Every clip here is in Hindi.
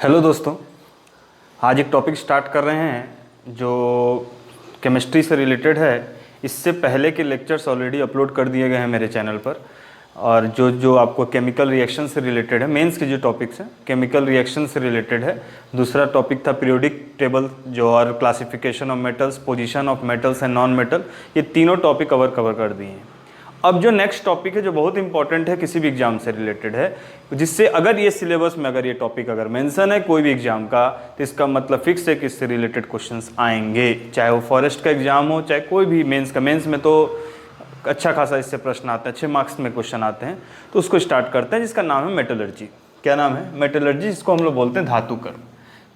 हेलो दोस्तों, आज एक टॉपिक स्टार्ट कर रहे हैं जो केमिस्ट्री से रिलेटेड है। इससे पहले के लेक्चर्स ऑलरेडी अपलोड कर दिए गए हैं मेरे चैनल पर। और जो जो आपको केमिकल रिएक्शन से रिलेटेड है, मेंस के जो टॉपिक्स हैं केमिकल रिएक्शन से रिलेटेड है। दूसरा टॉपिक था पीरियोडिक टेबल जो और classification of metals, position of metals and non metal. ये तीनों टॉपिक कवर कर दिए हैं। अब जो नेक्स्ट टॉपिक है जो बहुत इंपॉर्टेंट है, किसी भी एग्जाम से रिलेटेड है, जिससे अगर ये सिलेबस में अगर ये टॉपिक अगर मेंशन है कोई भी एग्जाम का, तो इसका मतलब फिक्स है कि इससे रिलेटेड क्वेश्चंस आएंगे, चाहे वो फॉरेस्ट का एग्जाम हो चाहे कोई भी मेंस का। मेंस में तो अच्छा खासा इससे प्रश्न आते हैं, अच्छे मार्क्स में क्वेश्चन आते हैं। तो उसको स्टार्ट करते हैं, जिसका नाम है मेटलर्जी। क्या नाम है? मेटलर्जी, जिसको हम लोग बोलते हैं धातु कर्म।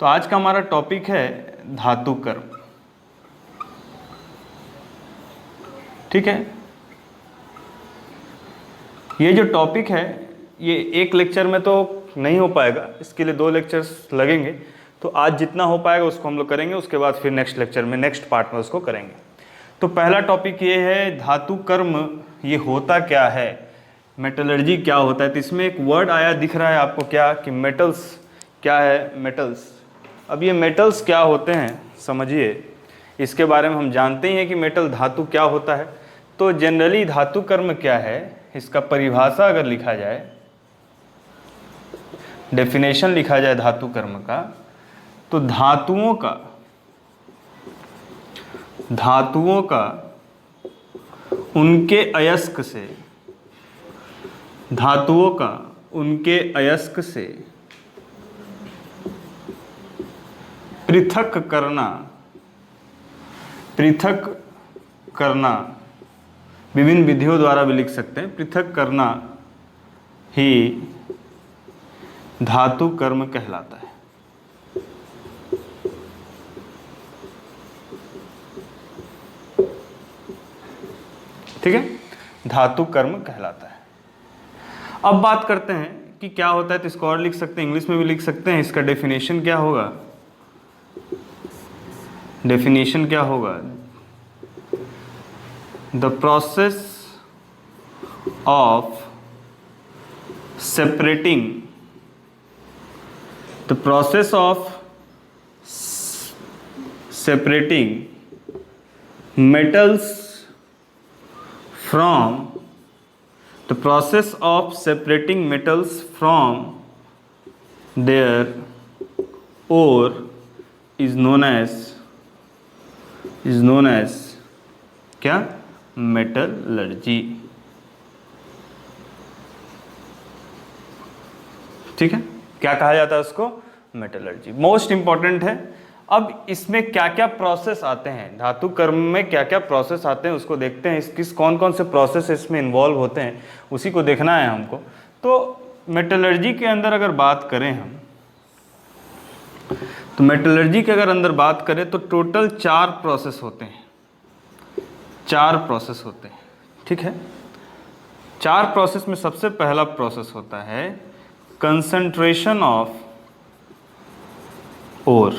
तो आज का हमारा टॉपिक है धातु कर्म। ठीक है, ये जो टॉपिक है ये एक लेक्चर में तो नहीं हो पाएगा, इसके लिए 2 लेक्चर्स लगेंगे। तो आज जितना हो पाएगा उसको हम लोग करेंगे, उसके बाद फिर नेक्स्ट लेक्चर में नेक्स्ट पार्ट में उसको करेंगे। तो पहला टॉपिक ये है धातु कर्म। ये होता क्या है, मेटलर्जी क्या होता है। तो इसमें एक वर्ड आया दिख रहा है आपको, क्या कि मेटल्स। क्या है? मेटल्स। अब ये मेटल्स क्या होते हैं समझिए, इसके बारे में हम जानते ही हैं कि मेटल धातु क्या होता है। तो जनरली धातु कर्म क्या है, इसका परिभाषा अगर लिखा जाए, डेफिनेशन लिखा जाए धातु कर्म का, तो धातुओं का उनके अयस्क से, धातुओं का उनके अयस्क से पृथक करना, विभिन्न विधियों द्वारा भी लिख सकते हैं, पृथक करना ही धातु कर्म कहलाता है। ठीक है, धातु कर्म कहलाता है। अब बात करते हैं कि क्या होता है। तो इसको और लिख सकते हैं, इंग्लिश में भी लिख सकते हैं। इसका डेफिनेशन क्या होगा? डेफिनेशन क्या होगा? The process of separating metals from their ore is known as क्या? मेटलर्जी। ठीक है, क्या कहा जाता है उसको? मेटलर्जी। मोस्ट इंपॉर्टेंट है। अब इसमें क्या क्या प्रोसेस आते हैं, धातु कर्म में क्या क्या प्रोसेस आते हैं उसको देखते हैं। किस कौन कौन से प्रोसेस इसमें इन्वॉल्व होते हैं उसी को देखना है हमको। तो मेटलर्जी के अंदर अगर बात करें हम, तो मेटलर्जी के अगर अंदर बात करें तो टोटल 4 प्रोसेस होते हैं। 4 प्रोसेस होते हैं। ठीक है, 4 प्रोसेस में सबसे पहला प्रोसेस होता है कंसंट्रेशन ऑफ ओर।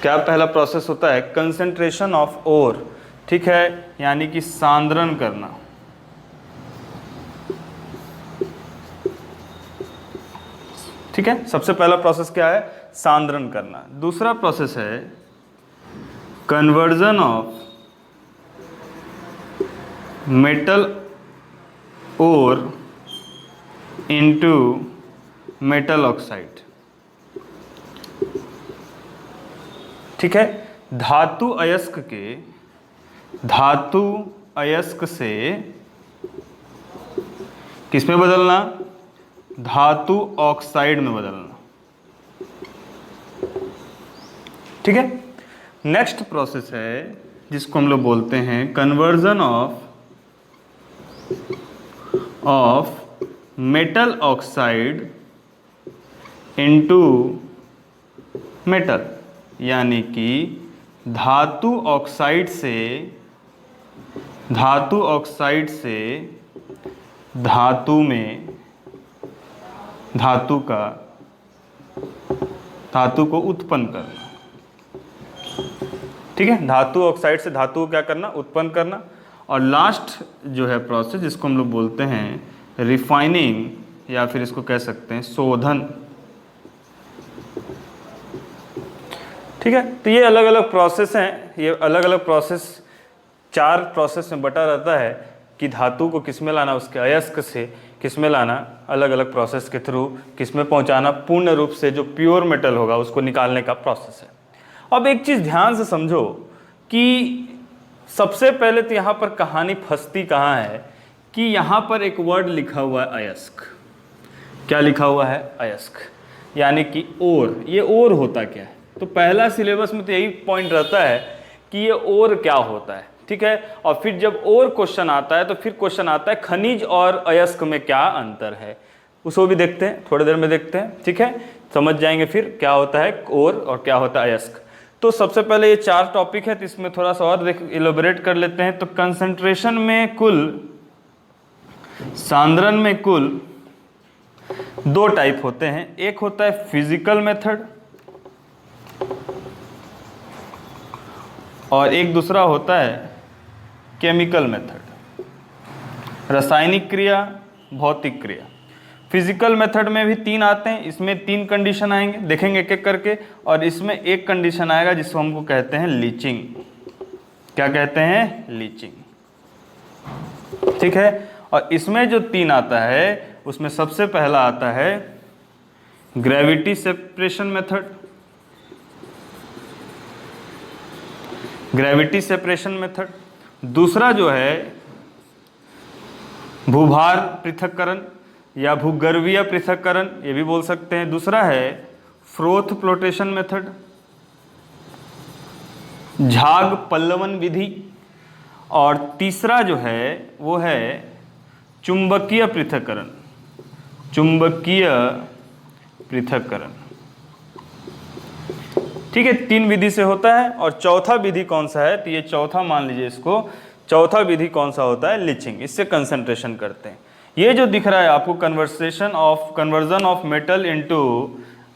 क्या पहला प्रोसेस होता है? Concentration of ore. ठीक है, यानी कि सांद्रण करना। ठीक है, सबसे पहला प्रोसेस क्या है? सांद्रण करना। दूसरा प्रोसेस है conversion of metal ore into metal oxide. ठीक है, धातु अयस्क से किस में बदलना? धातु ऑक्साइड में बदलना। ठीक है, नेक्स्ट प्रोसेस है जिसको हम लोग बोलते हैं conversion of metal oxide into metal, यानी कि धातु ऑक्साइड से धातु में धातु को उत्पन्न करना। ठीक है, धातु ऑक्साइड से धातु को क्या करना? उत्पन्न करना। और लास्ट जो है प्रोसेस जिसको हम लोग बोलते हैं रिफाइनिंग या फिर इसको कह सकते हैं शोधन। ठीक है, तो ये अलग अलग प्रोसेस हैं। ये अलग अलग प्रोसेस 4 प्रोसेस में बटा रहता है कि धातु को किस में लाना, उसके अयस्क से किस में लाना, अलग अलग प्रोसेस के थ्रू किस में पहुंचाना, पूर्ण रूप से जो प्योर मेटल होगा उसको निकालने का प्रोसेस है। अब एक चीज़ ध्यान से समझो कि सबसे पहले तो यहाँ पर कहानी फंसती कहाँ है कि यहाँ पर एक वर्ड लिखा हुआ है अयस्क। क्या लिखा हुआ है? अयस्क, यानी कि ओर। ये ओर होता क्या है? तो पहला सिलेबस में तो यही पॉइंट रहता है कि ये ओर क्या होता है। ठीक है, और फिर जब और क्वेश्चन आता है तो फिर क्वेश्चन आता है खनिज और अयस्क में क्या अंतर है, उसको भी देखते हैं, थोड़ी देर में देखते हैं। ठीक है, समझ जाएंगे फिर क्या होता है और क्या होता है अयस्क। तो सबसे पहले ये 4 टॉपिक है, तो इसमें थोड़ा सा और इलेबोरेट कर लेते हैं। तो कंसंट्रेशन में कुल, सांद्रण में कुल 2 टाइप होते हैं। एक होता है फिजिकल मेथड और एक दूसरा होता है केमिकल मेथड, रासायनिक क्रिया, भौतिक क्रिया। फिजिकल मेथड में भी 3 आते हैं, इसमें 3 कंडीशन आएंगे, देखेंगे एक एक करके। और इसमें एक कंडीशन आएगा जिसको हमको कहते हैं लीचिंग। क्या कहते हैं? लीचिंग। ठीक है, और इसमें जो 3 आता है उसमें सबसे पहला आता है gravity separation method. Gravity separation method. दूसरा जो है भूभार पृथक्करण या भूगर्भीय पृथक्करण, ये भी बोल सकते हैं। दूसरा है फ्रोथ फ्लोटेशन मेथड, झाग पल्लवन विधि। और तीसरा जो है वो है चुंबकीय पृथक्करण। चुंबकीय पृथक्करण। ठीक है, 3 विधि से होता है। और चौथा विधि कौन सा है? तो ये चौथा मान लीजिए इसको, चौथा विधि कौन सा होता है? लीचिंग। इससे कंसंट्रेशन करते हैं। ये जो दिख रहा है आपको conversion of metal into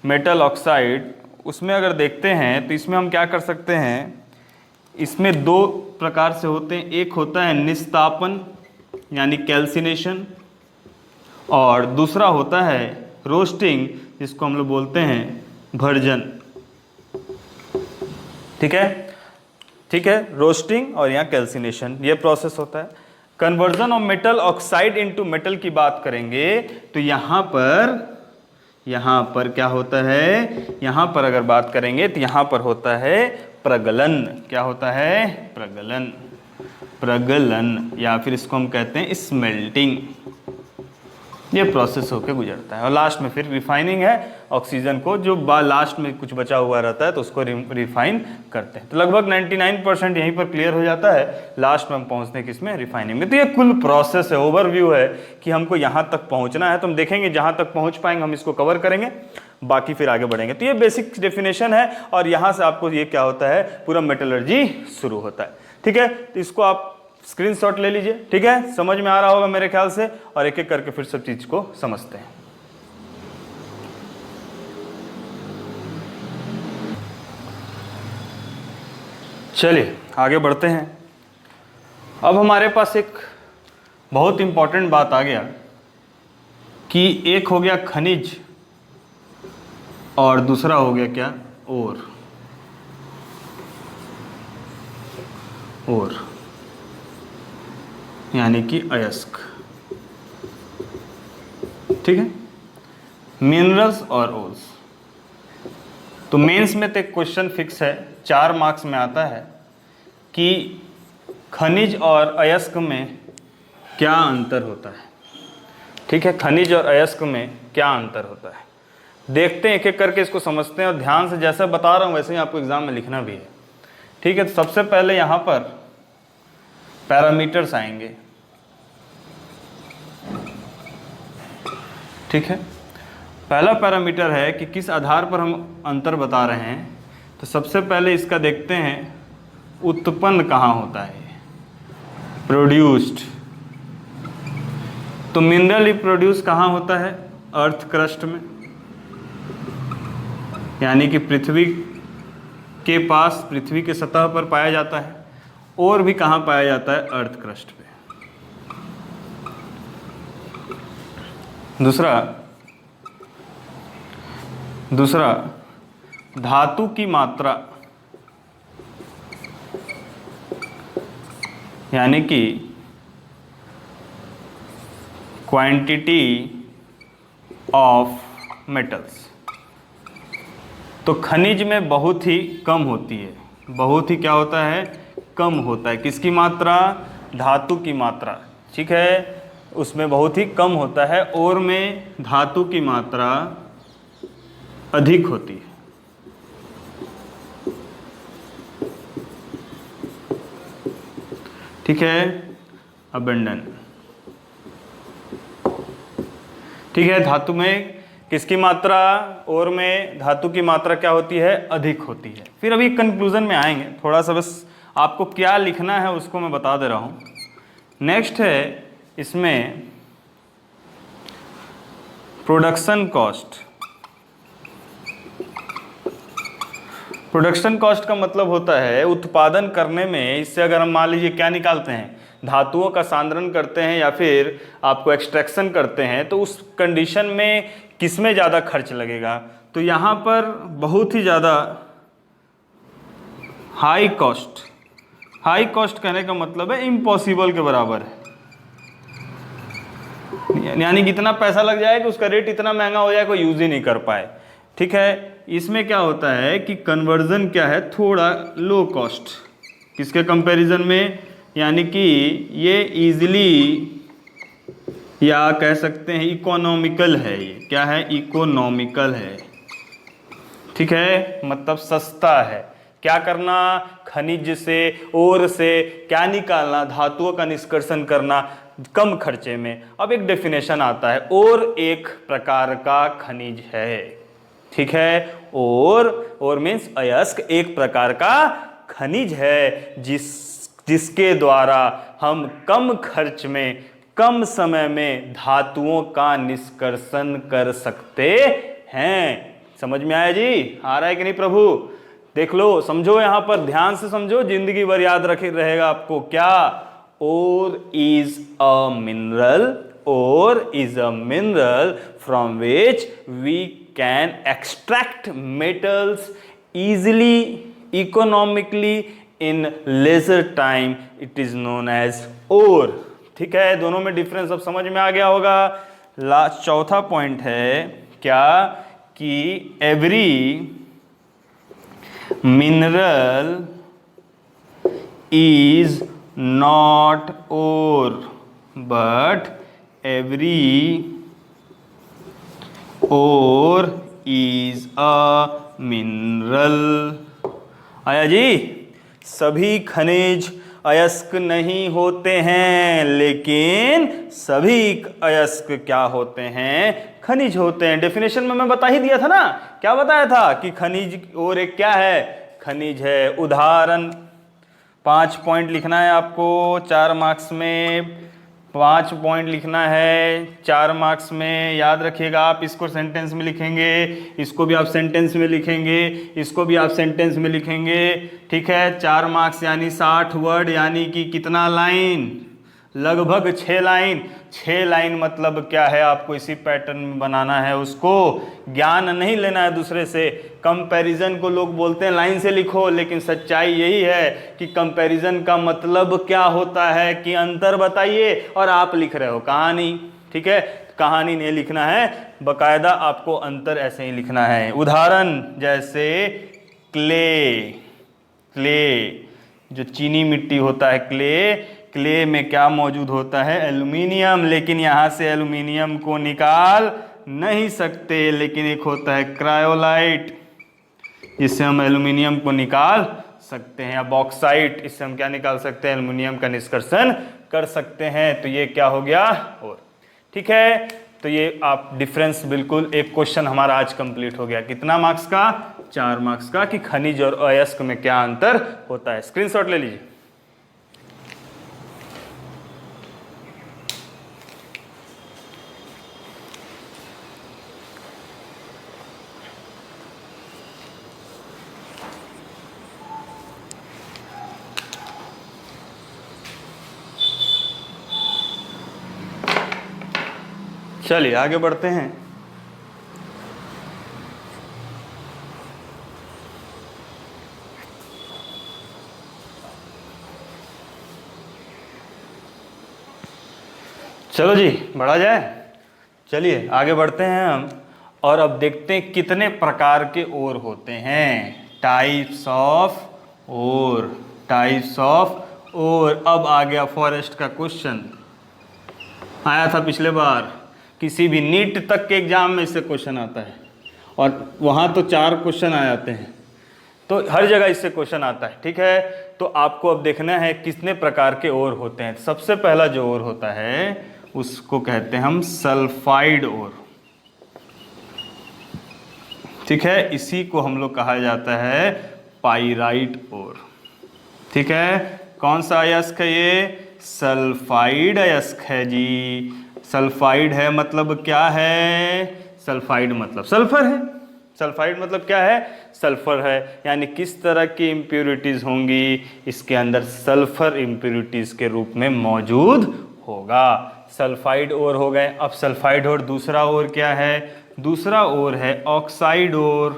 metal oxide, उसमें अगर देखते हैं तो इसमें हम क्या कर सकते हैं, इसमें 2 प्रकार से होते हैं। एक होता है निस्तापन यानी कैल्सिनेशन, और दूसरा होता है रोस्टिंग, जिसको हम लोग बोलते हैं भर्जन। ठीक है, ठीक है, रोस्टिंग और यहाँ कैल्सिनेशन, ये प्रोसेस होता है। Conversion of metal oxide into metal की बात करेंगे तो यहाँ पर क्या होता है? यहाँ पर अगर बात करेंगे तो यहाँ पर होता है प्रगलन। क्या होता है? प्रगलन। प्रगलन या फिर इसको हम कहते हैं स्मेल्टिंग। ये प्रोसेस होकर गुजरता है और लास्ट में फिर रिफाइनिंग है। ऑक्सीजन को जो लास्ट में कुछ बचा हुआ रहता है तो उसको रिफाइन करते हैं। तो लगभग 99% यहीं पर क्लियर हो जाता है। लास्ट में हम पहुंचते हैं किसमें? रिफाइनिंग में। तो ये कुल प्रोसेस है, ओवरव्यू है कि हमको यहाँ तक पहुँचना है। तो हम देखेंगे जहाँ तक पहुँच पाएंगे हम इसको कवर करेंगे, बाकी फिर आगे बढ़ेंगे। तो ये बेसिक डेफिनेशन है और यहाँ से आपको ये क्या होता है, पूरा मेटलर्जी शुरू होता है। ठीक है, तो इसको आप स्क्रीनशॉट ले लीजिए। ठीक है, समझ में आ रहा होगा मेरे ख्याल से, और एक एक करके फिर सब चीज को समझते हैं। चलिए आगे बढ़ते हैं। अब हमारे पास एक बहुत इंपॉर्टेंट बात आ गया कि एक हो गया खनिज और दूसरा हो गया क्या? और यानी कि अयस्क। ठीक है, मिनरल्स और ओर्स। तो मेंस में तो एक क्वेश्चन फिक्स है, 4 मार्क्स में आता है कि खनिज और अयस्क में क्या अंतर होता है। ठीक है, खनिज और अयस्क में क्या अंतर होता है, देखते हैं एक एक करके इसको समझते हैं। और ध्यान से जैसे बता रहा हूँ वैसे ही आपको एग्जाम में लिखना भी है। ठीक है, तो सबसे पहले यहाँ पर पैरामीटर्स आएंगे। ठीक है, पहला पैरामीटर है कि किस आधार पर हम अंतर बता रहे हैं। तो सबसे पहले इसका देखते हैं उत्पन्न कहाँ होता है, प्रोड्यूस्ड। तो मिनरल प्रोड्यूस कहाँ होता है? अर्थ क्रस्ट में, यानी कि पृथ्वी के पास, पृथ्वी के सतह पर पाया जाता है। और भी कहाँ पाया जाता है? अर्थ क्रस्ट पे। दूसरा धातु की मात्रा, यानी कि क्वांटिटी ऑफ मेटल्स, तो खनिज में बहुत ही कम होती है। बहुत ही क्या होता है? कम होता है। किसकी मात्रा? धातु की मात्रा, ठीक है, उसमें बहुत ही कम होता है। और में धातु की मात्रा अधिक होती है। ठीक है, अबंडन। ठीक है, धातु में किसकी मात्रा और में धातु की मात्रा क्या होती है? अधिक होती है। फिर अभी कंक्लूजन में आएंगे, थोड़ा सा बस आपको क्या लिखना है उसको मैं बता दे रहा हूँ। नेक्स्ट है इसमें प्रोडक्शन कॉस्ट। प्रोडक्शन कॉस्ट का मतलब होता है उत्पादन करने में, इससे अगर हम मान लीजिए क्या निकालते हैं, धातुओं का सांद्रण करते हैं या फिर आपको एक्सट्रैक्शन करते हैं, तो उस कंडीशन में किसमें ज़्यादा खर्च लगेगा? तो यहाँ पर बहुत ही ज़्यादा हाई कॉस्ट। हाई कॉस्ट कहने का मतलब है इम्पॉसिबल के बराबर है, यानी कि इतना पैसा लग जाए कि उसका रेट इतना महंगा हो जाए कोई यूज़ ही नहीं कर पाए। ठीक है, इसमें क्या होता है कि कन्वर्जन क्या है? थोड़ा लो कॉस्ट किसके कंपैरिजन में, यानी कि ये इजीली या कह सकते हैं इकोनॉमिकल है। ये क्या है? इकोनॉमिकल है। ठीक है, मतलब सस्ता है। क्या करना? खनिज से और से क्या निकालना? धातुओं का निष्कर्षण करना कम खर्चे में। अब एक डेफिनेशन आता है, और एक प्रकार का खनिज है। ठीक है, और मीन्स अयस्क एक प्रकार का खनिज है जिसके द्वारा हम कम खर्च में कम समय में धातुओं का निष्कर्षण कर सकते हैं। समझ में आया जी? आ रहा है कि नहीं प्रभु? देख लो, समझो, यहां पर ध्यान से समझो, जिंदगी भर याद रहेगा आपको। क्या? ore is a mineral, ore is a mineral from which we can extract metals easily, economically in lesser time. It is known as ore. ठीक है, दोनों में डिफरेंस अब समझ में आ गया होगा। लास्ट चौथा पॉइंट है क्या? कि every mineral is not ore, but every ore is a mineral. आया जी? सभी खनिज अयस्क नहीं होते हैं, लेकिन सभी अयस्क क्या होते हैं? खनिज होते हैं। डेफिनेशन में मैं बता ही दिया था ना। क्या बताया था? कि खनिज और एक क्या है? खनिज है। उदाहरण 5 पॉइंट लिखना है आपको 4 मार्क्स में। 5 पॉइंट लिखना है 4 मार्क्स में, याद रखिएगा। आप इसको सेंटेंस में लिखेंगे, इसको भी आप सेंटेंस में लिखेंगे, इसको भी आप सेंटेंस में लिखेंगे। ठीक है, 4 मार्क्स यानी 60 वर्ड, यानी कि कितना लाइन? लगभग 6 लाइन। 6 लाइन मतलब क्या है? आपको इसी पैटर्न में बनाना है उसको। ज्ञान नहीं लेना है दूसरे से। कंपैरिजन को लोग बोलते हैं लाइन से लिखो, लेकिन सच्चाई यही है कि कंपैरिजन का मतलब क्या होता है कि अंतर बताइए, और आप लिख रहे हो कहानी। ठीक है, कहानी नहीं लिखना है, बकायदा आपको अंतर ऐसे ही लिखना है। उदाहरण जैसे क्ले जो चीनी मिट्टी होता है, क्ले में क्या मौजूद होता है? एल्यूमिनियम। लेकिन यहाँ से एल्यूमिनियम को निकाल नहीं सकते, लेकिन एक होता है क्रायोलाइट, जिससे हम एल्यूमिनियम को निकाल सकते हैं, या बॉक्साइट, इससे हम क्या निकाल सकते हैं? एल्यूमिनियम का निष्कर्षण कर सकते हैं। तो ये क्या हो गया? और ठीक है, तो ये आप डिफरेंस बिल्कुल, एक क्वेश्चन हमारा आज कंप्लीट हो गया। कितना मार्क्स का? 4 मार्क्स का, कि खनिज और अयस्क में क्या अंतर होता है। स्क्रीनशॉट ले लीजिए। चलिए आगे बढ़ते हैं। चलो जी बढ़ा जाए। चलिए आगे बढ़ते हैं हम, और अब देखते हैं कितने प्रकार के ओर होते हैं। Types of ore, types of ore. अब आ गया फॉरेस्ट का क्वेश्चन, आया था पिछले बार, किसी भी नीट तक के एग्जाम में इससे क्वेश्चन आता है, और वहाँ तो 4 क्वेश्चन आ जाते हैं, तो हर जगह इससे क्वेश्चन आता है। ठीक है, तो आपको अब देखना है कितने प्रकार के ओर होते हैं। सबसे पहला जो ओर होता है उसको कहते हैं हम सल्फाइड ओर। ठीक है, इसी को हम लोग कहा जाता है पाइराइट ओर। ठीक है, कौन सा अयस्क है ये? सल्फाइड अयस्क है जी। सल्फाइड है मतलब क्या है? सल्फाइड मतलब सल्फर है। सल्फाइड मतलब क्या है? सल्फर है। यानी किस तरह की इम्प्योरिटीज होंगी? इसके अंदर सल्फर इम्प्योरिटीज के रूप में मौजूद होगा। सल्फाइड ओर हो गए। अब सल्फाइड ओर, दूसरा ओर क्या है? दूसरा ओर है ऑक्साइड ओर।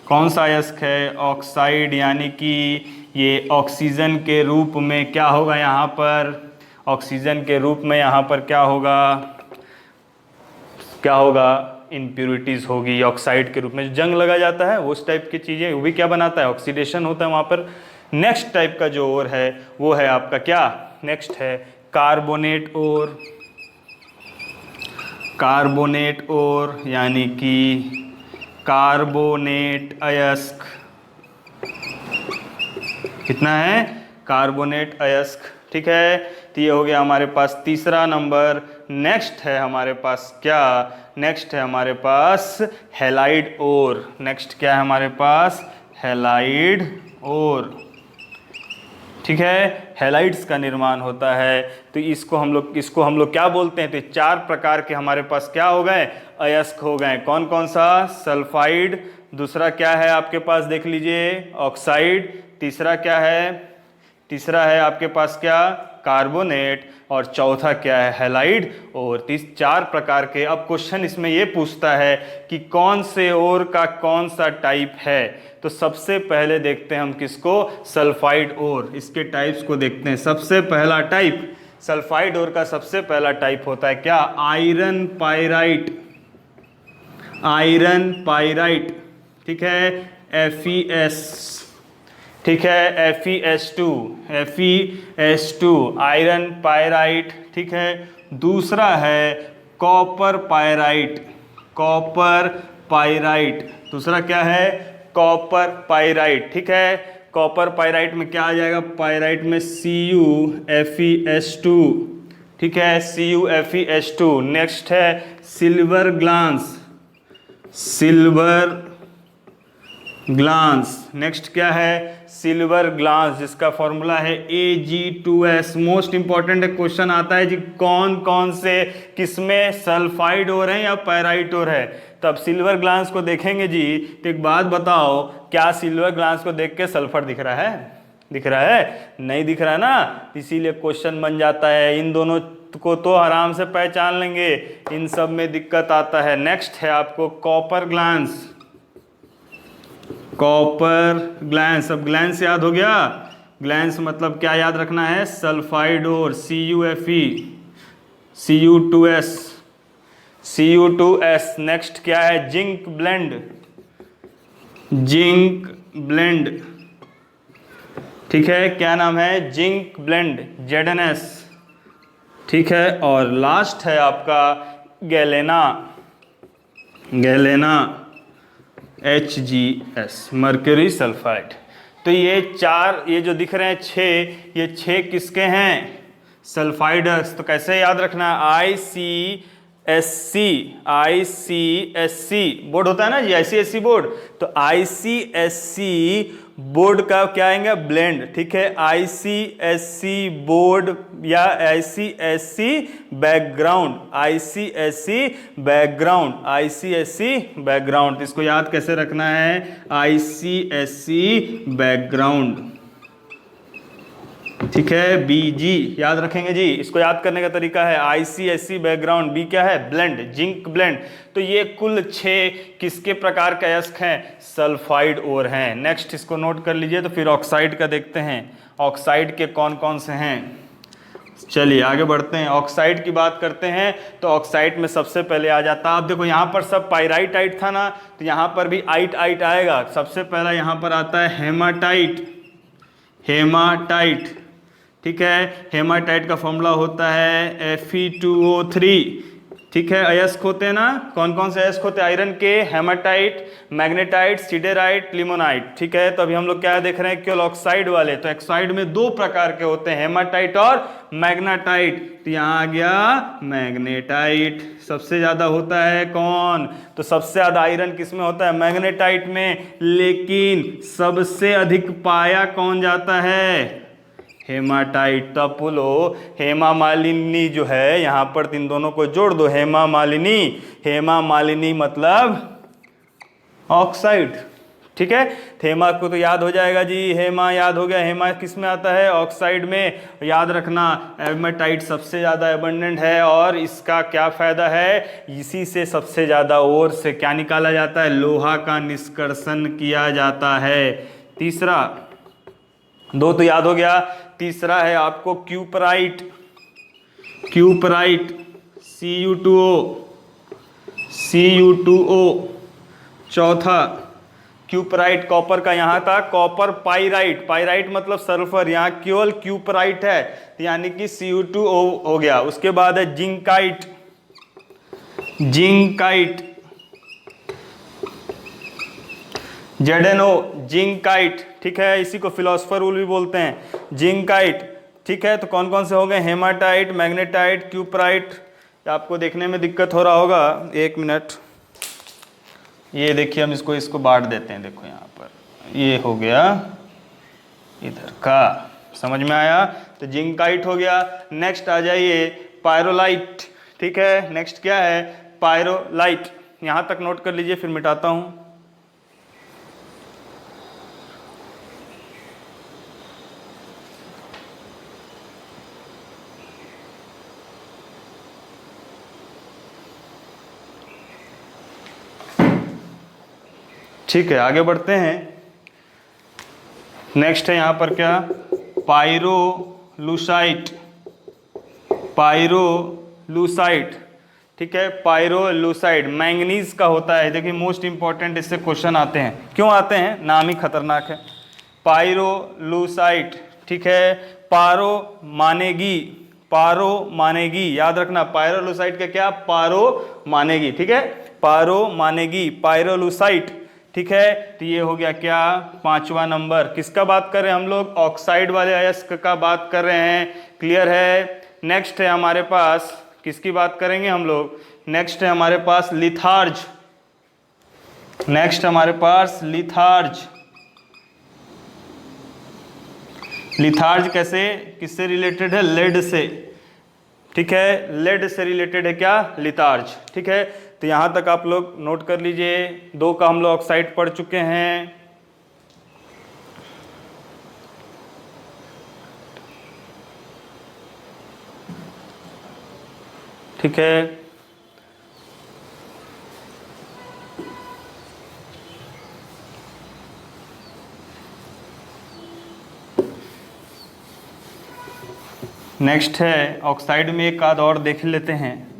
कौन सा अयस्क है? ऑक्साइड, यानी कि ये ऑक्सीजन के रूप में क्या होगा यहाँ पर? ऑक्सीजन के रूप में यहाँ पर क्या होगा? क्या होगा? इम्प्योरिटीज होगी ऑक्साइड के रूप में। जंग लगा जाता है उस टाइप की चीज़ें, वो भी क्या बनाता है? ऑक्सीडेशन होता है वहाँ पर। नेक्स्ट टाइप का जो ओर है वो है आपका क्या? नेक्स्ट है कार्बोनेट ओर। कार्बोनेट ओर यानी कि कार्बोनेट अयस्क। कितना है? कार्बोनेट अयस्क। ठीक है, तो ये हो गया हमारे पास तीसरा नंबर। नेक्स्ट है हमारे पास क्या? नेक्स्ट है हमारे पास हैलाइड ओर। नेक्स्ट क्या है हमारे पास? हैलाइड ओर। ठीक है, हैलाइड्स का निर्माण होता है। तो इसको हम लोग क्या बोलते हैं? तो 4 प्रकार के हमारे पास क्या हो गए? अयस्क हो गए। कौन कौन सा? सल्फाइड। दूसरा क्या है आपके पास? देख लीजिए, ऑक्साइड। तीसरा क्या है? तीसरा है आपके पास क्या? कार्बोनेट। और चौथा क्या है? हैलाइड। और 4 प्रकार के। अब क्वेश्चन इसमें ये पूछता है कि कौन से ओर का कौन सा टाइप है। तो सबसे पहले देखते हैं हम किसको? Sulphide ore. इसके टाइप्स को देखते हैं। सबसे पहला टाइप सल्फाइड ओर का सबसे पहला टाइप होता है क्या? Iron pyrite. Iron pyrite. ठीक है, FeS। ठीक है, FeS2। FeS2 iron pyrite. ठीक है, दूसरा है कॉपर पाइराइट। Copper pyrite. दूसरा क्या है? Copper pyrite. ठीक है, कॉपर पाइराइट में क्या आ जाएगा? पाइराइट में CuFeS2। ठीक है, CuFeS2। नेक्स्ट है silver glance. Silver glance. Next क्या है? सिल्वर ग्लांस, जिसका फॉर्मूला है Ag2S। मोस्ट इंपॉर्टेंट क्वेश्चन आता है जी, कौन कौन से किसमें सल्फाइड ओर है या पैराइट ओर है। तब सिल्वर ग्लांस को देखेंगे जी, तो एक बात बताओ, क्या सिल्वर ग्लांस को देख के सल्फर दिख रहा है? दिख रहा है? नहीं दिख रहा ना, इसीलिए क्वेश्चन बन जाता है। इन दोनों को तो आराम से पहचान लेंगे, इन सब में दिक्कत आता है। नेक्स्ट है आपको कॉपर ग्लांस। Copper glance. अब ग्लैंस याद हो गया? ग्लैंस मतलब क्या याद रखना है? सल्फाइड ओर। CuFe, Cu2S, Cu2S। नेक्स्ट क्या है? Zinc blende. Zinc blende. ठीक है, क्या नाम है? Zinc blende, ZnS। ठीक है, और लास्ट है आपका galena. Galena HgS, mercury sulphide. तो ये 4, ये जो दिख रहे हैं 6, ये 6 किसके हैं? सल्फाइडर्स। तो कैसे याद रखना है? ICSC। ICSC बोर्ड होता है ना जी, ICSC बोर्ड। तो ICSC बोर्ड का क्या आएगा? ब्लेंड। ठीक है, ICSC बोर्ड या ICSC background. ICSC background. ICSC background. इसको याद कैसे रखना है? ICSC background. ठीक है, BG याद रखेंगे जी। इसको याद करने का तरीका है ICSE बैकग्राउंड, B क्या है ब्लेंड, जिंक ब्लेंड। तो ये कुल 6 किसके प्रकार के अयस्क हैं, सल्फाइड ओर हैं। नेक्स्ट इसको नोट कर लीजिए। तो फिर ऑक्साइड का देखते हैं, ऑक्साइड के कौन कौन से हैं। चलिए आगे बढ़ते हैं, ऑक्साइड की बात करते हैं। तो ऑक्साइड में सबसे पहले आ जाता, आप देखो यहाँ पर सब पाइराइट आइट था ना, तो यहाँ पर भी आइट आइट आएगा। सबसे पहला यहाँ पर आता है हेमाटाइट, हेमाटाइट। ठीक है, हेमाटाइट का फॉर्मूला होता है Fe2O3। ठीक है, अयस्क होते हैं ना, कौन कौन से अयस्क होते हैं आयरन के, हेमाटाइट, मैग्नेटाइट, सिडेराइट, लिमोनाइट। ठीक है, तो अभी हम लोग क्या देख रहे हैं, केवल ऑक्साइड वाले। तो ऑक्साइड में 2 प्रकार के होते हैं, हेमाटाइट और मैग्नेटाइट। तो यहाँ आ गया मैग्नेटाइट। सबसे ज्यादा होता है कौन, तो सबसे ज्यादा आयरन किस में होता है, मैग्नेटाइट में। लेकिन सबसे अधिक पाया कौन जाता है, हेमाटाइट। तब बोलो हेमा मालिनी जो है, यहां पर इन दोनों को जोड़ दो, हेमा मालिनी। हेमा मालिनी मतलब ऑक्साइड। ठीक है, हेमा को तो याद हो जाएगा जी, हेमा याद हो गया। हेमा किस में आता है, ऑक्साइड में। याद रखना हेमाटाइट सबसे ज्यादा एबंडेंट है। और इसका क्या फायदा है, इसी से सबसे ज्यादा ओर से क्या निकाला जाता है, लोहा का निष्कर्षण किया जाता है। तीसरा, 2 तो याद हो गया। तीसरा है आपको क्यूपराइट, क्यूपराइट Cu2O, Cu2O। चौथा क्यूपराइट, कॉपर का यहाँ था कॉपर पाइराइट, पाइराइट मतलब सल्फर, यहाँ केवल क्यूपराइट है, यानी कि Cu2O हो गया। उसके बाद है जिंकाइट, जिंकाइट ZnO, जिंकाइट। ठीक है, इसी को फिलोसफर रूल भी बोलते हैं, जिंकाइट। ठीक है, तो कौन कौन से हो गए, हेमाटाइट, मैग्नेटाइट, क्यूपराइट। आपको देखने में दिक्कत हो रहा होगा, 1 मिनट। ये देखिए, हम इसको बांट देते हैं। देखो यहाँ पर ये हो गया इधर का, समझ में आया। तो जिंकाइट हो गया। नेक्स्ट आ जाइए पायरोलाइट। ठीक है, नेक्स्ट क्या है, पायरोलाइट। यहाँ तक नोट कर लीजिए, फिर मिटाता हूँ। ठीक है, आगे बढ़ते हैं। नेक्स्ट है यहाँ पर क्या, पायरोलुसाइट, पायरोलुसाइट। ठीक है, पायरोलुसाइट मैंगनीज का होता है। देखिए मोस्ट इंपॉर्टेंट, इससे क्वेश्चन आते हैं। क्यों आते हैं, नाम ही खतरनाक है, पायरोलुसाइट। ठीक है, पारो मानेगी, पारो मानेगी, याद रखना। पायरोलुसाइट का क्या, पारो मानेगी। ठीक है, पारो मानेगी, पायरोलुसाइट। ठीक है, तो ये हो गया क्या, 5वां नंबर। किसका बात कर रहे हैं हम लोग, ऑक्साइड वाले अयस्क का बात कर रहे हैं। क्लियर है। नेक्स्ट है हमारे पास, किसकी बात करेंगे हम लोग, नेक्स्ट है हमारे पास लिथार्ज। नेक्स्ट हमारे पास लिथार्ज। लिथार्ज कैसे, किससे रिलेटेड है, लेड से। ठीक है, लेड से रिलेटेड है क्या, लिथार्ज। ठीक है, तो यहाँ तक आप लोग नोट कर लीजिए। 2 का हम लोग ऑक्साइड पढ़ चुके हैं। ठीक है, नेक्स्ट है ऑक्साइड में एक आध और देख लेते हैं।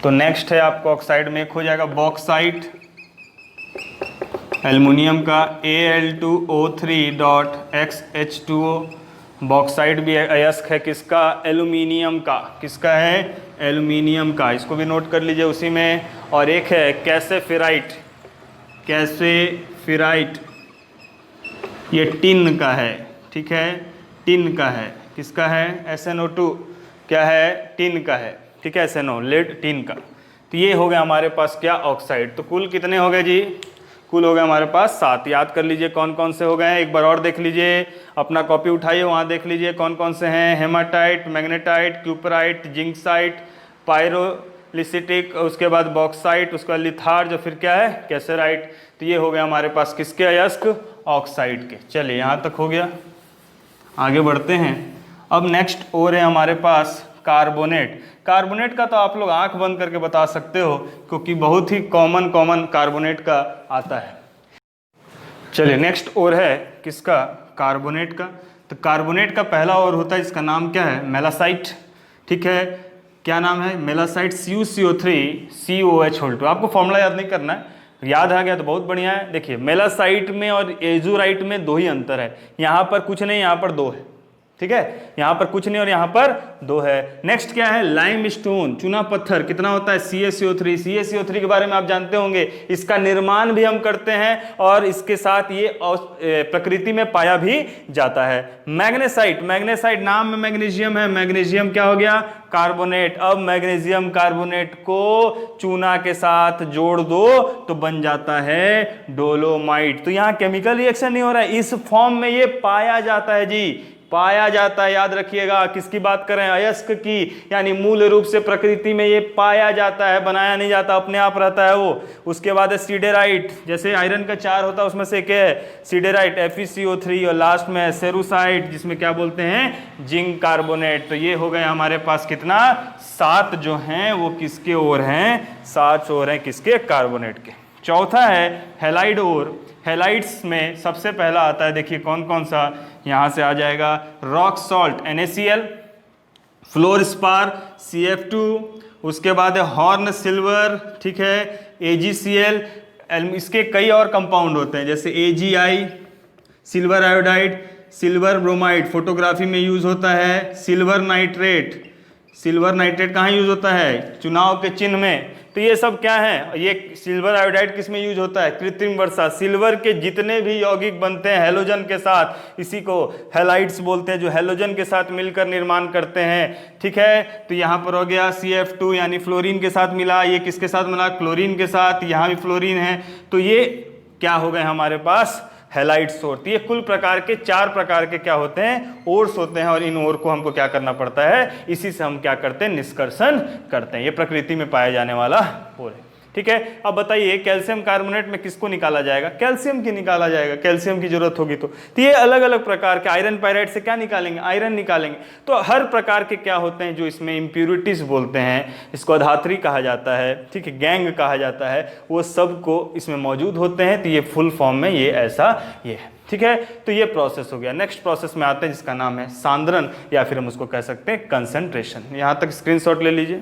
तो नेक्स्ट है आपको ऑक्साइड में एक हो जाएगा बॉक्साइट, एल्युमिनियम का Al2O3.XH2O। बॉक्साइट भी अयस्क है किसका, एल्युमिनियम का। किसका है, एल्युमिनियम का। इसको भी नोट कर लीजिए उसी में। और एक है कैसेफेराइट, कैसेफेराइट, ये टिन का है। ठीक है, टिन का है। किसका है, SnO2 क्या है, टिन का है। ठीक है, SnO लेड टिन का। तो ये हो गया हमारे पास क्या, ऑक्साइड। तो कुल कितने हो गए जी, कुल हो गए हमारे पास 7। याद कर लीजिए कौन कौन से हो गए हैं। एक बार और देख लीजिए, अपना कॉपी उठाइए, वहाँ देख लीजिए कौन कौन से हैं। हेमाटाइट, मैग्नेटाइट, क्यूपराइट, जिंकसाइट, पायरोलिसिटिक, उसके बाद बॉक्साइट, उसके बाद लिथार्ज, और फिर क्या है, कैसेराइट। तो ये हो गया हमारे पास किसके अयस्क, ऑक्साइड के। चलिए यहाँ तक हो गया। आगे बढ़ते हैं। अब नेक्स्ट और है हमारे पास कार्बोनेट। कार्बोनेट का तो आप लोग आंख बंद करके बता सकते हो, क्योंकि बहुत ही कॉमन कार्बोनेट का आता है। चलिए नेक्स्ट और है किसका, कार्बोनेट का। तो कार्बोनेट का पहला और होता है, इसका नाम क्या है, मेलासाइट। ठीक है, क्या नाम है, मेलासाइट, CuCO3COH2। आपको फॉर्मूला याद नहीं करना है, याद आ गया तो बहुत बढ़िया है। देखिए मेलासाइट में और एजोराइट में दो ही अंतर है, यहाँ पर कुछ नहीं, यहाँ पर दो है। ठीक है, यहाँ पर कुछ नहीं और यहाँ पर दो है। नेक्स्ट क्या है, लाइमस्टोन, चूना पत्थर, कितना होता है, CaCO3। CaCO3 के बारे में आप जानते होंगे, इसका निर्माण भी हम करते हैं और इसके साथ ये प्रकृति में पाया भी जाता है। मैग्नेसाइट, मैग्नेसाइट नाम में मैग्नीशियम है, मैग्नीशियम क्या हो गया, कार्बोनेट। अब मैग्नीशियम कार्बोनेट को चूना के साथ जोड़ दो तो बन जाता है डोलोमाइट। तो यहाँ केमिकल रिएक्शन नहीं हो रहा है, इस फॉर्म में ये पाया जाता है जी, पाया जाता है। याद रखिएगा, किसकी बात करें, अयस्क की, यानी मूल रूप से प्रकृति में ये पाया जाता है, बनाया नहीं जाता, अपने आप रहता है वो। उसके बाद है सीडेराइट, जैसे आयरन का 4 होता है उसमें से एक है सीडेराइट, FeCO3। और लास्ट में है सेरुसाइट, जिसमें क्या बोलते हैं, जिंक कार्बोनेट। तो ये हो गए हमारे पास कितना, 7 जो हैं वो किसके ओर हैं, 7 ओर हैं किसके, कार्बोनेट के। चौथा है हैलाइड ओर। हैलाइड्स में सबसे पहला आता है, देखिए कौन कौन सा, यहाँ से आ जाएगा rock salt NaCl, fluorspar CF2, उसके बाद है हॉर्न सिल्वर, ठीक है, AgCl। इसके कई और कंपाउंड होते हैं, जैसे AgI, silver iodide, silver bromide, photography में यूज होता है, सिल्वर नाइट्रेट। सिल्वर नाइट्रेट कहाँ यूज होता है, चुनाव के चिन्ह में। तो ये सब क्या है, ये सिल्वर आयोडाइड किस में यूज होता है, कृत्रिम वर्षा। सिल्वर के जितने भी यौगिक बनते हैं हैलोजन के साथ, इसी को हैलाइड्स बोलते हैं, जो हैलोजन के साथ मिलकर निर्माण करते हैं। ठीक है, तो यहाँ पर हो गया CF2 यानी फ्लोरीन के साथ मिला, ये किसके साथ मिला, क्लोरीन के साथ, यहाँ भी फ्लोरीन है। तो ये क्या हो गए हमारे पास, हैलाइड्स ओर। ये कुल प्रकार के 4 प्रकार के क्या होते हैं, ओर्स होते हैं। और इन ओर को हमको क्या करना पड़ता है, इसी से हम क्या करते हैं, निष्कर्षण करते हैं। ये प्रकृति में पाया जाने वाला ओर है। ठीक है, अब बताइए कैल्शियम कार्बोनेट में किसको निकाला जाएगा, कैल्शियम की निकाला जाएगा, कैल्शियम की जरूरत होगी तो ये अलग अलग प्रकार के, आयरन पायराइड से क्या निकालेंगे, आयरन निकालेंगे। तो हर प्रकार के क्या होते हैं जो इसमें इम्प्यूरिटीज बोलते हैं, इसको अधात्री कहा जाता है, ठीक है, गैंग कहा जाता है, वो सब को इसमें मौजूद होते हैं। तो ये फुल फॉर्म में ये ऐसा ये है। ठीक है, तो ये प्रोसेस हो गया। नेक्स्ट प्रोसेस में आते हैं जिसका नाम है सांद्रण, या फिर हम उसको कह सकते हैं कंसंट्रेशन। यहाँ तक स्क्रीनशॉट ले लीजिए।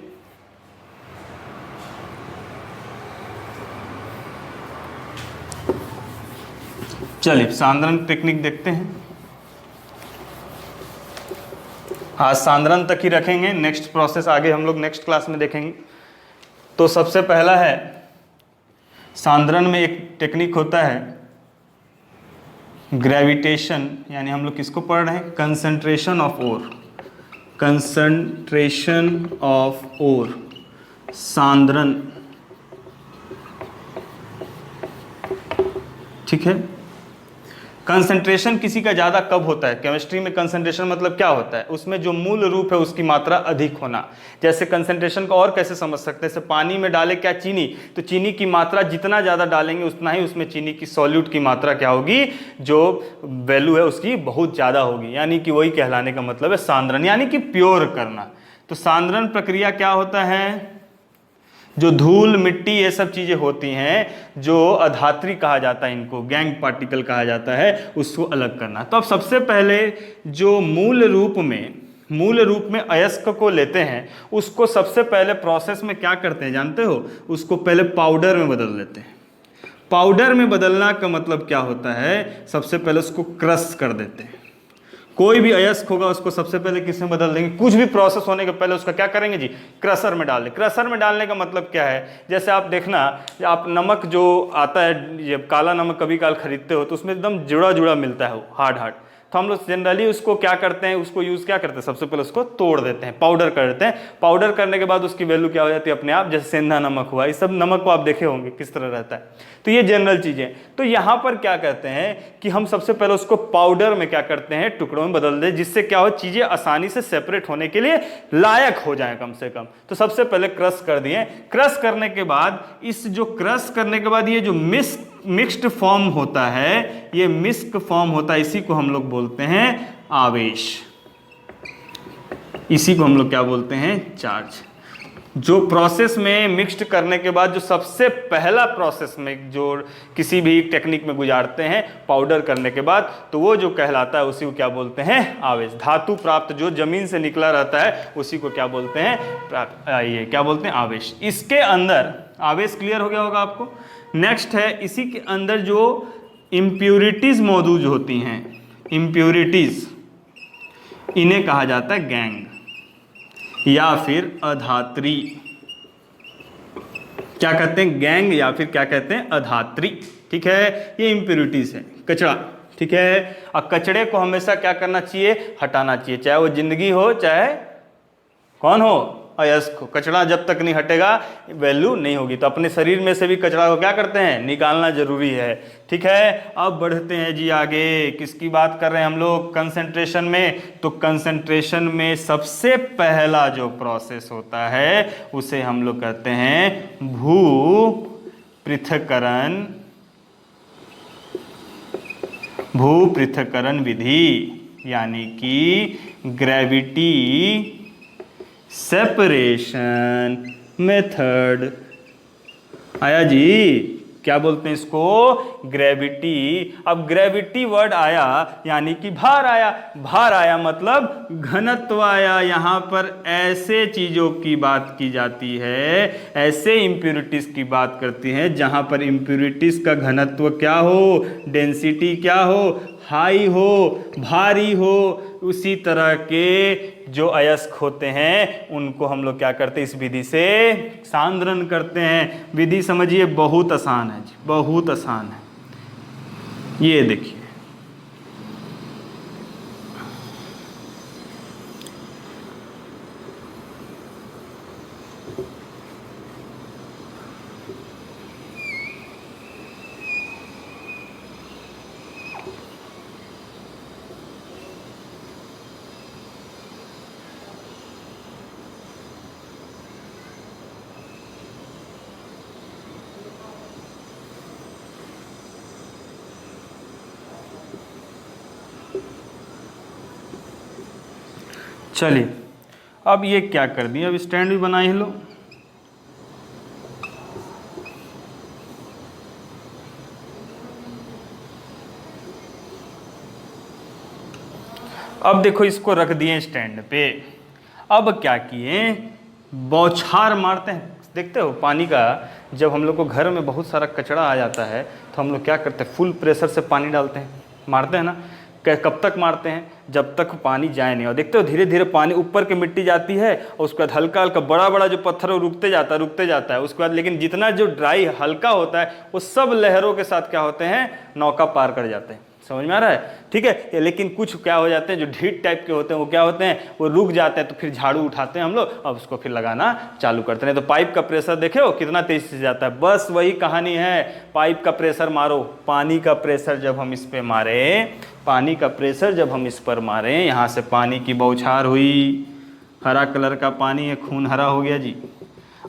चलिए सांद्रण टेक्निक देखते हैं। आज सांद्रण तक ही रखेंगे, नेक्स्ट प्रोसेस आगे हम लोग नेक्स्ट क्लास में देखेंगे। तो सबसे पहला है सांद्रण में एक टेक्निक होता है ग्रेविटेशन, यानी हम लोग किसको पढ़ रहे हैं, concentration of ore, concentration of ore, सांद्रण। ठीक है, कंसंट्रेशन किसी का ज़्यादा कब होता है, केमिस्ट्री में कंसंट्रेशन मतलब क्या होता है, उसमें जो मूल रूप है उसकी मात्रा अधिक होना। जैसे कंसंट्रेशन को और कैसे समझ सकते हैं, जैसे पानी में डाले क्या, चीनी, तो चीनी की मात्रा जितना ज़्यादा डालेंगे उतना ही उसमें चीनी की सॉल्यूट की मात्रा क्या होगी, जो वैल्यू है उसकी बहुत ज़्यादा होगी। यानी कि वही कहलाने का मतलब है सांद्रण, यानी कि प्योर करना। तो सांद्रण प्रक्रिया क्या होता है, जो धूल मिट्टी ये सब चीज़ें होती हैं, जो अधात्री कहा जाता है, इनको गैंग पार्टिकल कहा जाता है, उसको अलग करना। तो अब सबसे पहले जो मूल रूप में अयस्क को लेते हैं, उसको सबसे पहले प्रोसेस में क्या करते हैं जानते हो, उसको पहले पाउडर में बदल देते हैं। पाउडर में बदलना का मतलब क्या होता है, सबसे पहले उसको क्रश कर देते हैं। कोई भी अयस्क होगा उसको सबसे पहले किस में बदल देंगे, कुछ भी प्रोसेस होने के पहले उसका क्या करेंगे जी, क्रशर में डाल दें। क्रशर में डालने का मतलब क्या है, जैसे आप देखना, आप नमक जो आता है, ये काला नमक कभी काल खरीदते हो तो उसमें एकदम जुड़ा जुड़ा मिलता है, वो हार्ड। तो हम लोग जनरली उसको क्या करते हैं, उसको यूज़ क्या करते हैं, सबसे पहले उसको तोड़ देते हैं, पाउडर कर देते हैं। पाउडर करने के बाद उसकी वैल्यू क्या हो जाती है अपने आप, जैसे सेंधा नमक हुआ, इस सब नमक को आप देखे होंगे किस तरह रहता है। तो ये जनरल चीज़ें। तो यहाँ पर क्या कहते हैं कि हम सबसे पहले उसको पाउडर में क्या करते हैं, टुकड़ों में बदल दें, जिससे क्या हो, चीज़ें आसानी से सेपरेट होने के लिए लायक हो जाए कम से कम। तो सबसे पहले क्रश कर दिए। क्रश करने के बाद क्रश करने के बाद ये जो मिक्स्ड फॉर्म होता है, ये मिक्स्ड फॉर्म होता है, इसी को हम लोग बोलते हैं आवेश। इसी को हम लोग क्या बोलते हैं? चार्ज। जो प्रोसेस में मिक्स्ड करने के बाद जो सबसे पहला प्रोसेस में जो किसी भी टेक्निक में गुजारते हैं पाउडर करने के बाद, तो वो जो कहलाता है उसी को क्या बोलते हैं? आवेश। धातु प्राप्त जो जमीन से निकला रहता है उसी को क्या बोलते हैं? ये क्या बोलते हैं? आवेश। इसके अंदर आवेश क्लियर हो गया होगा आपको। नेक्स्ट है, इसी के अंदर जो इम्प्यूरिटीज मौजूद होती हैं, इम्प्यूरिटीज, इन्हें कहा जाता है गैंग या फिर अधात्री। क्या कहते हैं? गैंग या फिर क्या कहते हैं? अधात्री। ठीक है, ये इम्प्यूरिटीज है, कचरा। ठीक है, और कचड़े को हमेशा क्या करना चाहिए? हटाना चाहिए, चाहे वो जिंदगी हो चाहे कौन हो, अयस्क हो। कचरा जब तक नहीं हटेगा वैल्यू नहीं होगी। तो अपने शरीर में से भी कचरा को क्या करते हैं? निकालना जरूरी है। ठीक है, अब बढ़ते हैं जी आगे। किसकी बात कर रहे हैं हम लोग? कंसंट्रेशन में। तो कंसंट्रेशन में सबसे पहला जो प्रोसेस होता है उसे हम लोग कहते हैं भू पृथक्करण, भू पृथक्करण विधि, यानी कि ग्रेविटी सेपरेशन मेथड। आया जी? क्या बोलते हैं इसको? ग्रेविटी। अब ग्रेविटी वर्ड आया यानी कि भार आया। भार आया मतलब घनत्व आया। यहाँ पर ऐसे चीजों की बात की जाती है, ऐसे इम्प्यूरिटीज की बात करती हैं जहाँ पर इम्प्यूरिटीज का घनत्व क्या हो? डेंसिटी क्या हो? हाई हो, भारी हो। उसी तरह के जो अयस्क होते हैं उनको हम लोग क्या करते हैं? इस विधि से सांद्रण करते हैं। विधि समझिए बहुत आसान है जी, बहुत आसान है। ये देखिए, चलिए अब ये क्या कर दिए? अब स्टैंड भी बना ही लो। अब देखो इसको रख दिए स्टैंड पे। अब क्या किए? बौछार मारते हैं। देखते हो पानी का, जब हम लोग को घर में बहुत सारा कचरा आ जाता है तो हम लोग क्या करते हैं? फुल प्रेशर से पानी डालते हैं, मारते हैं ना। कब तक मारते हैं? जब तक पानी जाए नहीं। और देखते हो धीरे धीरे पानी ऊपर की मिट्टी जाती है और उसके बाद हल्का हल्का बड़ा बड़ा जो पत्थर है रुकते जाता है। उसके बाद लेकिन जितना जो ड्राई हल्का होता है वो सब लहरों के साथ क्या होते हैं? नौका पार कर जाते हैं। समझ में आ रहा है? ठीक है। लेकिन कुछ क्या हो जाते हैं जो ढीठ टाइप के होते हैं, वो क्या होते हैं? वो रुक जाते हैं। तो फिर झाड़ू उठाते हैं हम लोग और उसको फिर लगाना चालू करते हैं। तो पाइप का प्रेशर देखे हो कितना तेजी से जाता है। बस वही कहानी है, पाइप का प्रेशर मारो। पानी का प्रेशर जब हम इस पे मारे, पानी का प्रेशर जब हम इस पर मारे, यहाँ से पानी की बौछार हुई, हरा कलर का पानी है, खून हरा हो गया जी।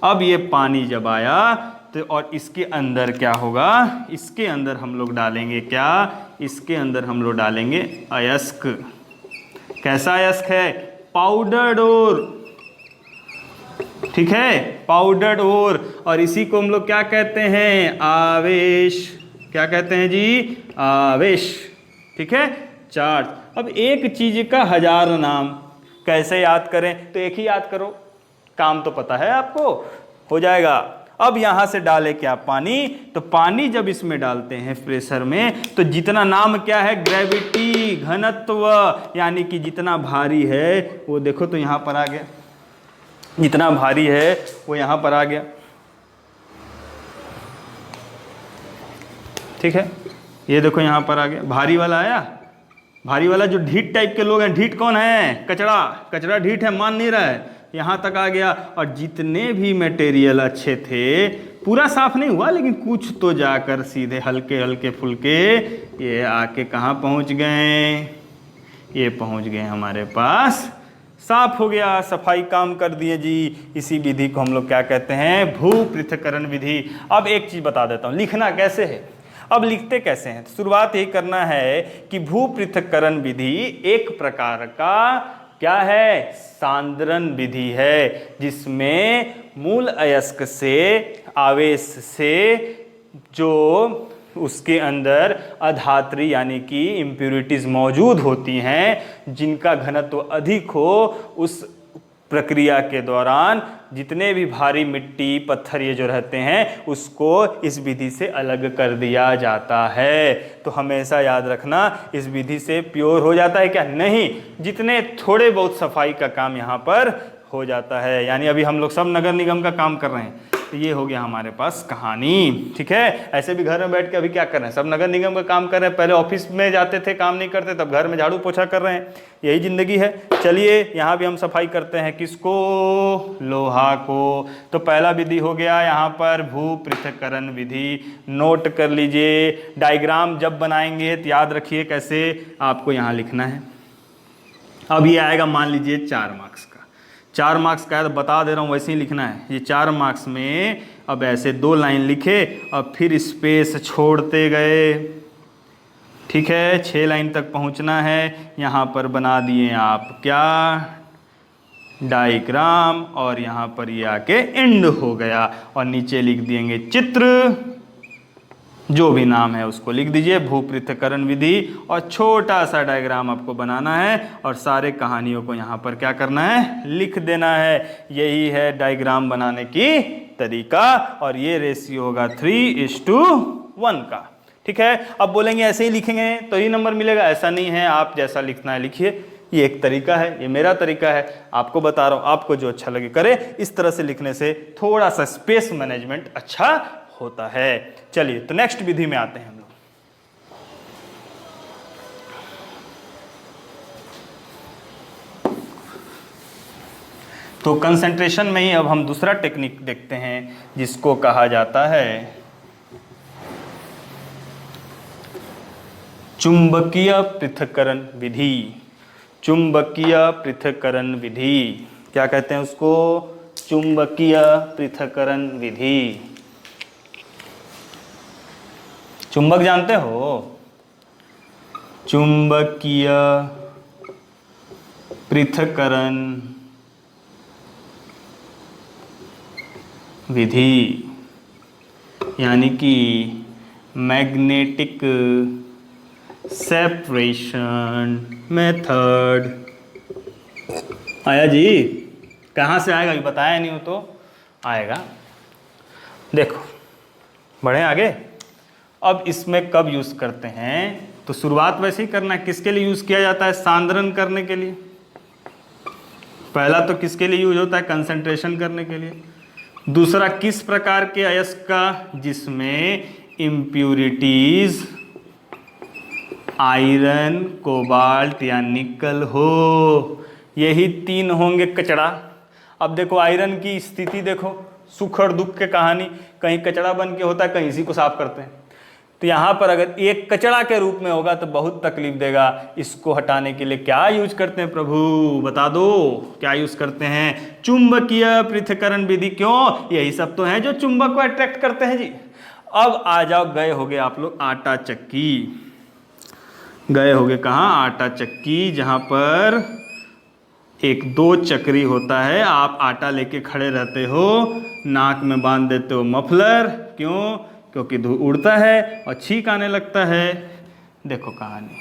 अब ये पानी जब आया तो और इसके अंदर क्या होगा? इसके अंदर हम लोग डालेंगे क्या? इसके अंदर हम लोग डालेंगे अयस्क। कैसा अयस्क है? पाउडर्ड ओर। ठीक है, पाउडर्ड ओर। और इसी को हम लोग क्या कहते हैं? आवेश। क्या कहते हैं जी? आवेश। ठीक है, चार्ज। अब एक चीज का हजार नाम, कैसे याद करें? तो एक ही याद करो, काम तो पता है आपको, हो जाएगा। अब यहां से डाले क्या? पानी। तो पानी जब इसमें डालते हैं प्रेशर में, तो जितना नाम क्या है? ग्रेविटी, घनत्व, यानी कि जितना भारी है वो देखो तो यहां पर आ गया। जितना भारी है वो यहां पर आ गया। ठीक है, ये देखो यहां पर आ गया, भारी वाला आया। भारी वाला जो ढीठ टाइप के लोग हैं, ढीठ कौन है? कचरा। कचरा ढीठ है, मान नहीं रहा है, यहाँ तक आ गया। और जितने भी मटेरियल अच्छे थे, पूरा साफ नहीं हुआ लेकिन कुछ तो जाकर सीधे हल्के हल्के फुल्के ये आके कहाँ पहुँच गए? ये पहुँच गए हमारे पास, साफ हो गया, सफाई काम कर दिए जी। इसी विधि को हम लोग क्या कहते हैं? भू पृथक्करण विधि। अब एक चीज़ बता देता हूँ, लिखना कैसे है। अब लिखते कैसे हैं? तो शुरुआत यही करना है कि भू पृथक्करण विधि एक प्रकार का क्या है? सांद्रण विधि है, जिसमें मूल अयस्क से आवेश से जो उसके अंदर अधात्री यानी कि इम्प्यूरिटीज मौजूद होती हैं, जिनका घनत्व अधिक हो, उस प्रक्रिया के दौरान जितने भी भारी मिट्टी पत्थर ये जो रहते हैं उसको इस विधि से अलग कर दिया जाता है। तो हमेशा याद रखना, इस विधि से प्योर हो जाता है क्या? नहीं, जितने थोड़े बहुत सफाई का काम यहाँ पर हो जाता है। यानी अभी हम लोग सब नगर निगम का काम कर रहे हैं, तो ये हो गया हमारे पास कहानी। ठीक है, ऐसे भी घर में बैठ के अभी क्या कर रहे हैं? सब नगर निगम का काम कर रहे हैं। पहले ऑफिस में जाते थे, काम नहीं करते, तब घर में झाड़ू पोछा कर रहे हैं। यही जिंदगी है। चलिए यहाँ भी हम सफाई करते हैं। किसको? लोहा को। तो पहला विधि हो गया यहाँ पर भू पृथक्करण विधि। नोट कर लीजिए। डायग्राम जब बनाएंगे तो याद रखिए कैसे आपको यहाँ लिखना है। अब ये आएगा मान लीजिए 4 मार्क्स का। 4 मार्क्स का है तो बता दे रहा हूँ, वैसे ही लिखना है। ये 4 मार्क्स में अब ऐसे 2 लाइन लिखे और फिर स्पेस छोड़ते गए। ठीक है, 6 लाइन तक पहुँचना है। यहाँ पर बना दिए आप क्या? डायग्राम। और यहाँ पर ये आके एंड हो गया और नीचे लिख देंगे चित्र, जो भी नाम है उसको लिख दीजिए, भू पृथक्करण विधि। और छोटा सा डायग्राम आपको बनाना है और सारे कहानियों को यहाँ पर क्या करना है? लिख देना है। यही है डायग्राम बनाने की तरीका। और ये रेशियो होगा 3:1 का। ठीक है, अब बोलेंगे ऐसे ही लिखेंगे तो ही नंबर मिलेगा, ऐसा नहीं है। आप जैसा लिखना है लिखिए। ये एक तरीका है, ये मेरा तरीका है, आपको बता रहा हूँ। आपको जो अच्छा लगे करे। इस तरह से लिखने से थोड़ा सा स्पेस मैनेजमेंट अच्छा होता है। चलिए तो नेक्स्ट विधि में आते हैं हम लोग। तो कंसंट्रेशन में ही अब हम दूसरा टेक्निक देखते हैं, जिसको कहा जाता है चुंबकीय पृथक्करण विधि। चुंबकीय पृथक्करण विधि क्या कहते हैं उसको? चुंबकीय पृथक्करण विधि। चुंबक जानते हो? चुंबकीय पृथक्करण विधि यानी कि मैग्नेटिक सेपरेशन मेथड। आया जी? कहाँ से आएगा? बताया नहीं हो तो आएगा। देखो, बढ़े आगे। अब इसमें कब यूज़ करते हैं? तो शुरुआत वैसे ही करना है। किसके लिए यूज़ किया जाता है? सांद्रण करने के लिए। पहला तो किसके लिए यूज होता है? कंसंट्रेशन करने के लिए। दूसरा किस प्रकार के अयस्क का? जिसमें इम्प्यूरिटीज आयरन, कोबाल्ट या निकल हो। यही 3 होंगे कचड़ा। अब देखो आयरन की स्थिति देखो, सुख और दुख के कहानी। कहीं कचड़ा बन के होता है, कहीं इसी को साफ करते हैं। तो यहाँ पर अगर एक कचड़ा के रूप में होगा तो बहुत तकलीफ देगा। इसको हटाने के लिए क्या यूज करते हैं प्रभु? बता दो, क्या यूज करते हैं? चुंबकीय पृथक्करण विधि। क्यों? यही सब तो है जो चुंबक को अट्रैक्ट करते हैं जी। अब आ जाओ, गए होगे आप लोग आटा चक्की। गए होगे कहाँ? आटा चक्की, जहाँ पर एक 2 चक्री होता है। आप आटा लेके खड़े रहते हो, नाक में बांध देते हो मफलर। क्यों? क्योंकि धूल उड़ता है और छींक आने लगता है। देखो कहानी,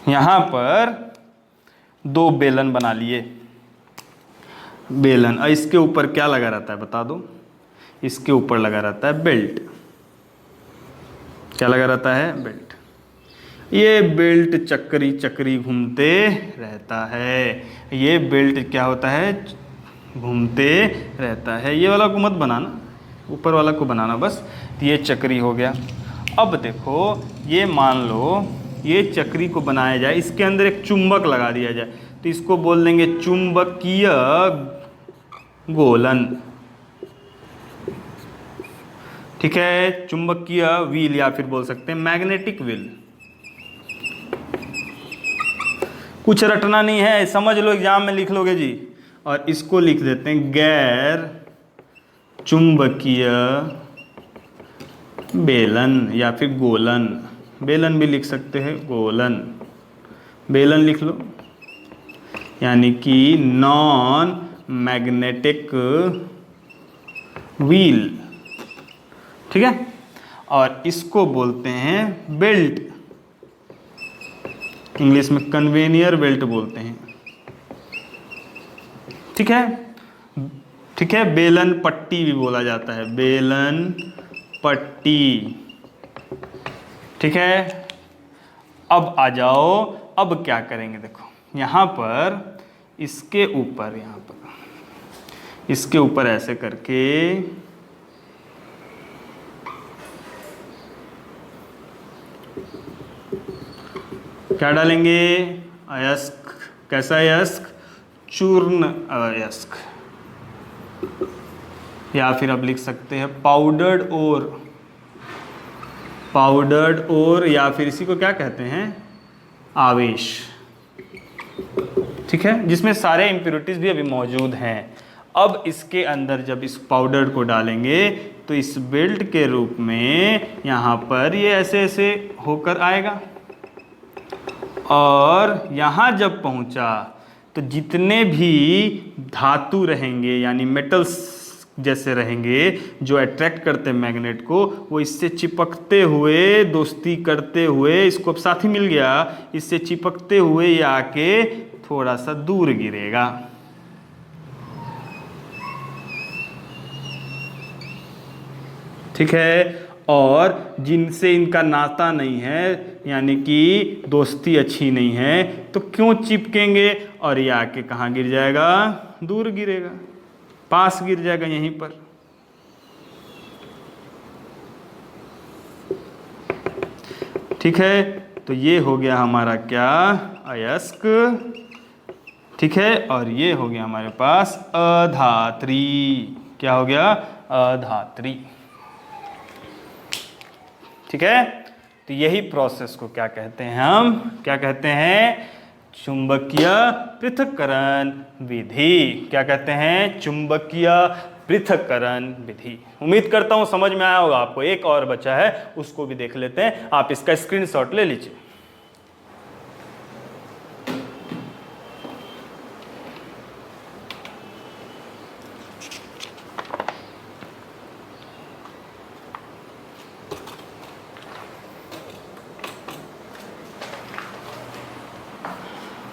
यहाँ पर 2 बेलन बना लिए। बेलन, और इसके ऊपर क्या लगा रहता है बता दो? इसके ऊपर लगा रहता है बेल्ट। क्या लगा रहता है? बेल्ट। ये बेल्ट चक्री चक्री घूमते रहता है। ये बेल्ट क्या होता है? घूमते रहता है। ये वाला को मत बनाना, ऊपर वाला को बनाना बस। ये चक्री हो गया। अब देखो, ये मान लो ये चक्री को बनाया जाए, इसके अंदर एक चुंबक लगा दिया जाए, तो इसको बोल देंगे चुंबकीय गोलन। ठीक है, चुंबकीय व्हील या फिर बोल सकते हैं मैग्नेटिक व्हील। कुछ रटना नहीं है, समझ लो, एग्जाम में लिख लोगे जी। और इसको लिख देते हैं गैर चुंबकीय बेलन या फिर गोलन, बेलन भी लिख सकते हैं, गोलन, बेलन लिख लो, यानी कि नॉन मैग्नेटिक व्हील, ठीक है। और इसको बोलते हैं बेल्ट, इंग्लिश में कन्वेनियर बेल्ट बोलते हैं, ठीक है, ठीक है। बेलन पट्टी भी बोला जाता है, बेलन पट्टी, ठीक है। अब आ जाओ, अब क्या करेंगे, देखो यहाँ पर इसके ऊपर, यहाँ पर इसके ऊपर ऐसे करके क्या डालेंगे, अयस्क, कैसा अयस्क, चूर्ण अयस्क, या फिर अब लिख सकते हैं पाउडर्ड ओर, पाउडर्ड ओर, या फिर इसी को क्या कहते हैं, आवेश, ठीक है, जिसमें सारे इम्प्योरिटीज भी अभी मौजूद हैं। अब इसके अंदर जब इस पाउडर को डालेंगे तो इस बेल्ट के रूप में यहाँ पर ये ऐसे ऐसे होकर आएगा, और यहाँ जब पहुँचा तो जितने भी धातु रहेंगे यानी मेटल्स जैसे रहेंगे जो अट्रैक्ट करते हैं मैग्नेट को, वो इससे चिपकते हुए, दोस्ती करते हुए, इसको अब साथी मिल गया, इससे चिपकते हुए ये आके थोड़ा सा दूर गिरेगा, ठीक है। और जिनसे इनका नाता नहीं है यानी कि दोस्ती अच्छी नहीं है तो क्यों चिपकेंगे, और ये आके कहाँ गिर जाएगा, दूर गिरेगा, पास गिर जाएगा यहीं पर, ठीक है। तो ये हो गया हमारा क्या, अयस्क, ठीक है। और ये हो गया हमारे पास अधात्री, क्या हो गया, अधात्री, ठीक है। तो यही प्रोसेस को क्या कहते हैं, हम क्या कहते हैं, चुंबकीय पृथक्करण विधि, क्या कहते हैं, चुंबकीय पृथक्करण विधि। उम्मीद करता हूं समझ में आया होगा आपको। एक और बचा है, उसको भी देख लेते हैं, आप इसका स्क्रीनशॉट ले लीजिए।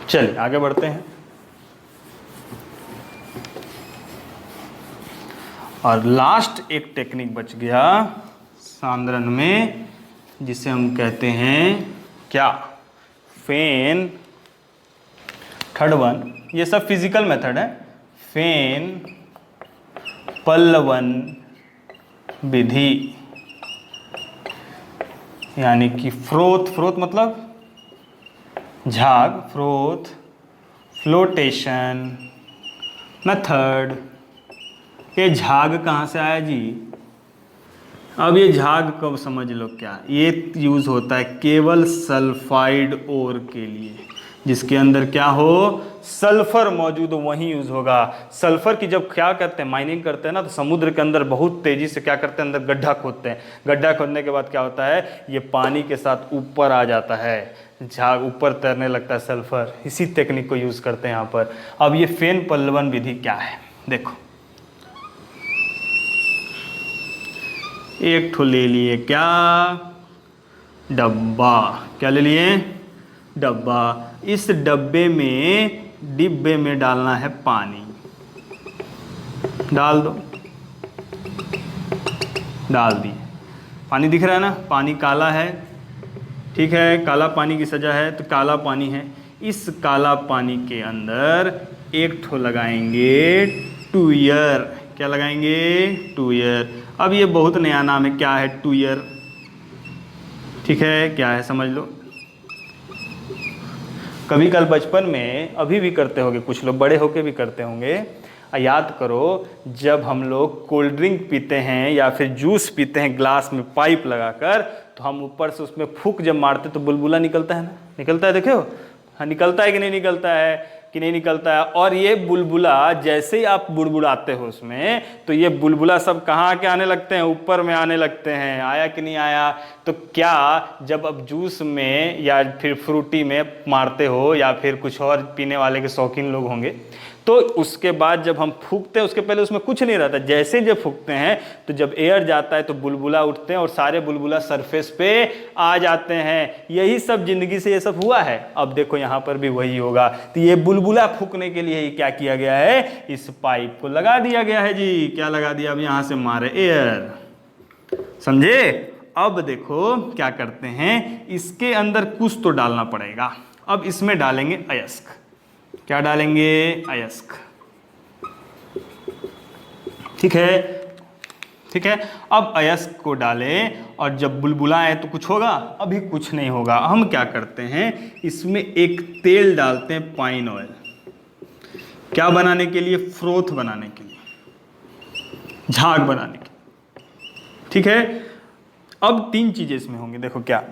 चलिए आगे बढ़ते हैं। और लास्ट एक टेक्निक बच गया सांद्रण में, जिसे हम कहते हैं क्या, फेन, थर्ड वन, ये सब फिजिकल मेथड है, फेन पल्लवन विधि, यानी कि फ्रोथ, फ्रोथ मतलब झाग, फ्रोथ फ्लोटेशन मेथड। ये झाग कहाँ से आया जी, अब ये झाग कब समझ लो क्या, ये यूज़ होता है केवल सल्फाइड ओर के लिए, जिसके अंदर क्या हो, सल्फर मौजूद हो, वहीं यूज़ होगा। सल्फर की जब क्या करते हैं, माइनिंग करते हैं ना, तो समुद्र के अंदर बहुत तेज़ी से क्या करते हैं, अंदर गड्ढा खोदते हैं। गड्ढा खोदने के बाद क्या होता है, ये पानी के साथ ऊपर आ जाता है, झाग ऊपर तैरने लगता है सल्फर। इसी टेक्निक को यूज़ करते हैं यहाँ पर। अब ये फेन पल्लवन विधि क्या है, देखो, एक ठो ले लिए क्या, डब्बा, क्या ले लिए, डब्बा। इस डिब्बे में डालना है पानी, डाल दो, डाल दिए, पानी दिख रहा है ना, पानी काला है, ठीक है, काला पानी की सजा है, तो काला पानी है। इस काला पानी के अंदर एक ठो लगाएंगे टूयर, क्या लगाएंगे, टूयर। अब ये बहुत नया नाम है, क्या है, टूयर, ठीक है, क्या है समझ लो। कभी कल बचपन में, अभी भी करते होंगे कुछ लोग, बड़े होके भी करते होंगे, याद करो जब हम लोग कोल्ड ड्रिंक पीते हैं या फिर जूस पीते हैं ग्लास में पाइप लगाकर, तो हम ऊपर से उसमें फूंक जब मारते तो बुलबुला निकलता है ना, निकलता है, देखो हाँ, निकलता है कि नहीं निकलता है। कि नहीं निकलता है। और ये बुलबुला जैसे ही आप बुड़बुड़ाते हो उसमें, तो ये बुलबुला सब कहाँ आके आने लगते हैं, ऊपर में आने लगते हैं। आया कि नहीं आया? तो क्या जब अब जूस में या फिर फ्रूटी में मारते हो या फिर कुछ और पीने वाले के शौकीन लोग होंगे, तो उसके बाद जब हम फूंकते हैं, उसके पहले उसमें कुछ नहीं रहता, जैसे जब फूंकते हैं तो जब एयर जाता है तो बुलबुला उठते हैं और सारे बुलबुला सरफेस पे आ जाते हैं। यही सब जिंदगी से ये सब हुआ है। अब देखो यहाँ पर भी वही होगा। तो ये बुलबुला फूंकने के लिए क्या किया गया है, इस पाइप को लगा दिया गया है जी। क्या लगा दिया? अब यहाँ से मारे एयर, समझे? अब देखो क्या करते हैं, इसके अंदर कुछ तो डालना पड़ेगा। अब इसमें डालेंगे अयस्क। क्या डालेंगे? अयस्क। ठीक है, ठीक है। अब अयस्क को डालें और जब बुलबुला आए तो कुछ होगा? अभी कुछ नहीं होगा। हम क्या करते हैं, इसमें एक तेल डालते हैं, पाइन ऑयल। क्या बनाने के लिए? फ्रोथ बनाने के लिए, झाग बनाने के लिए। ठीक है। अब 3 चीजें इसमें होंगी। देखो क्या,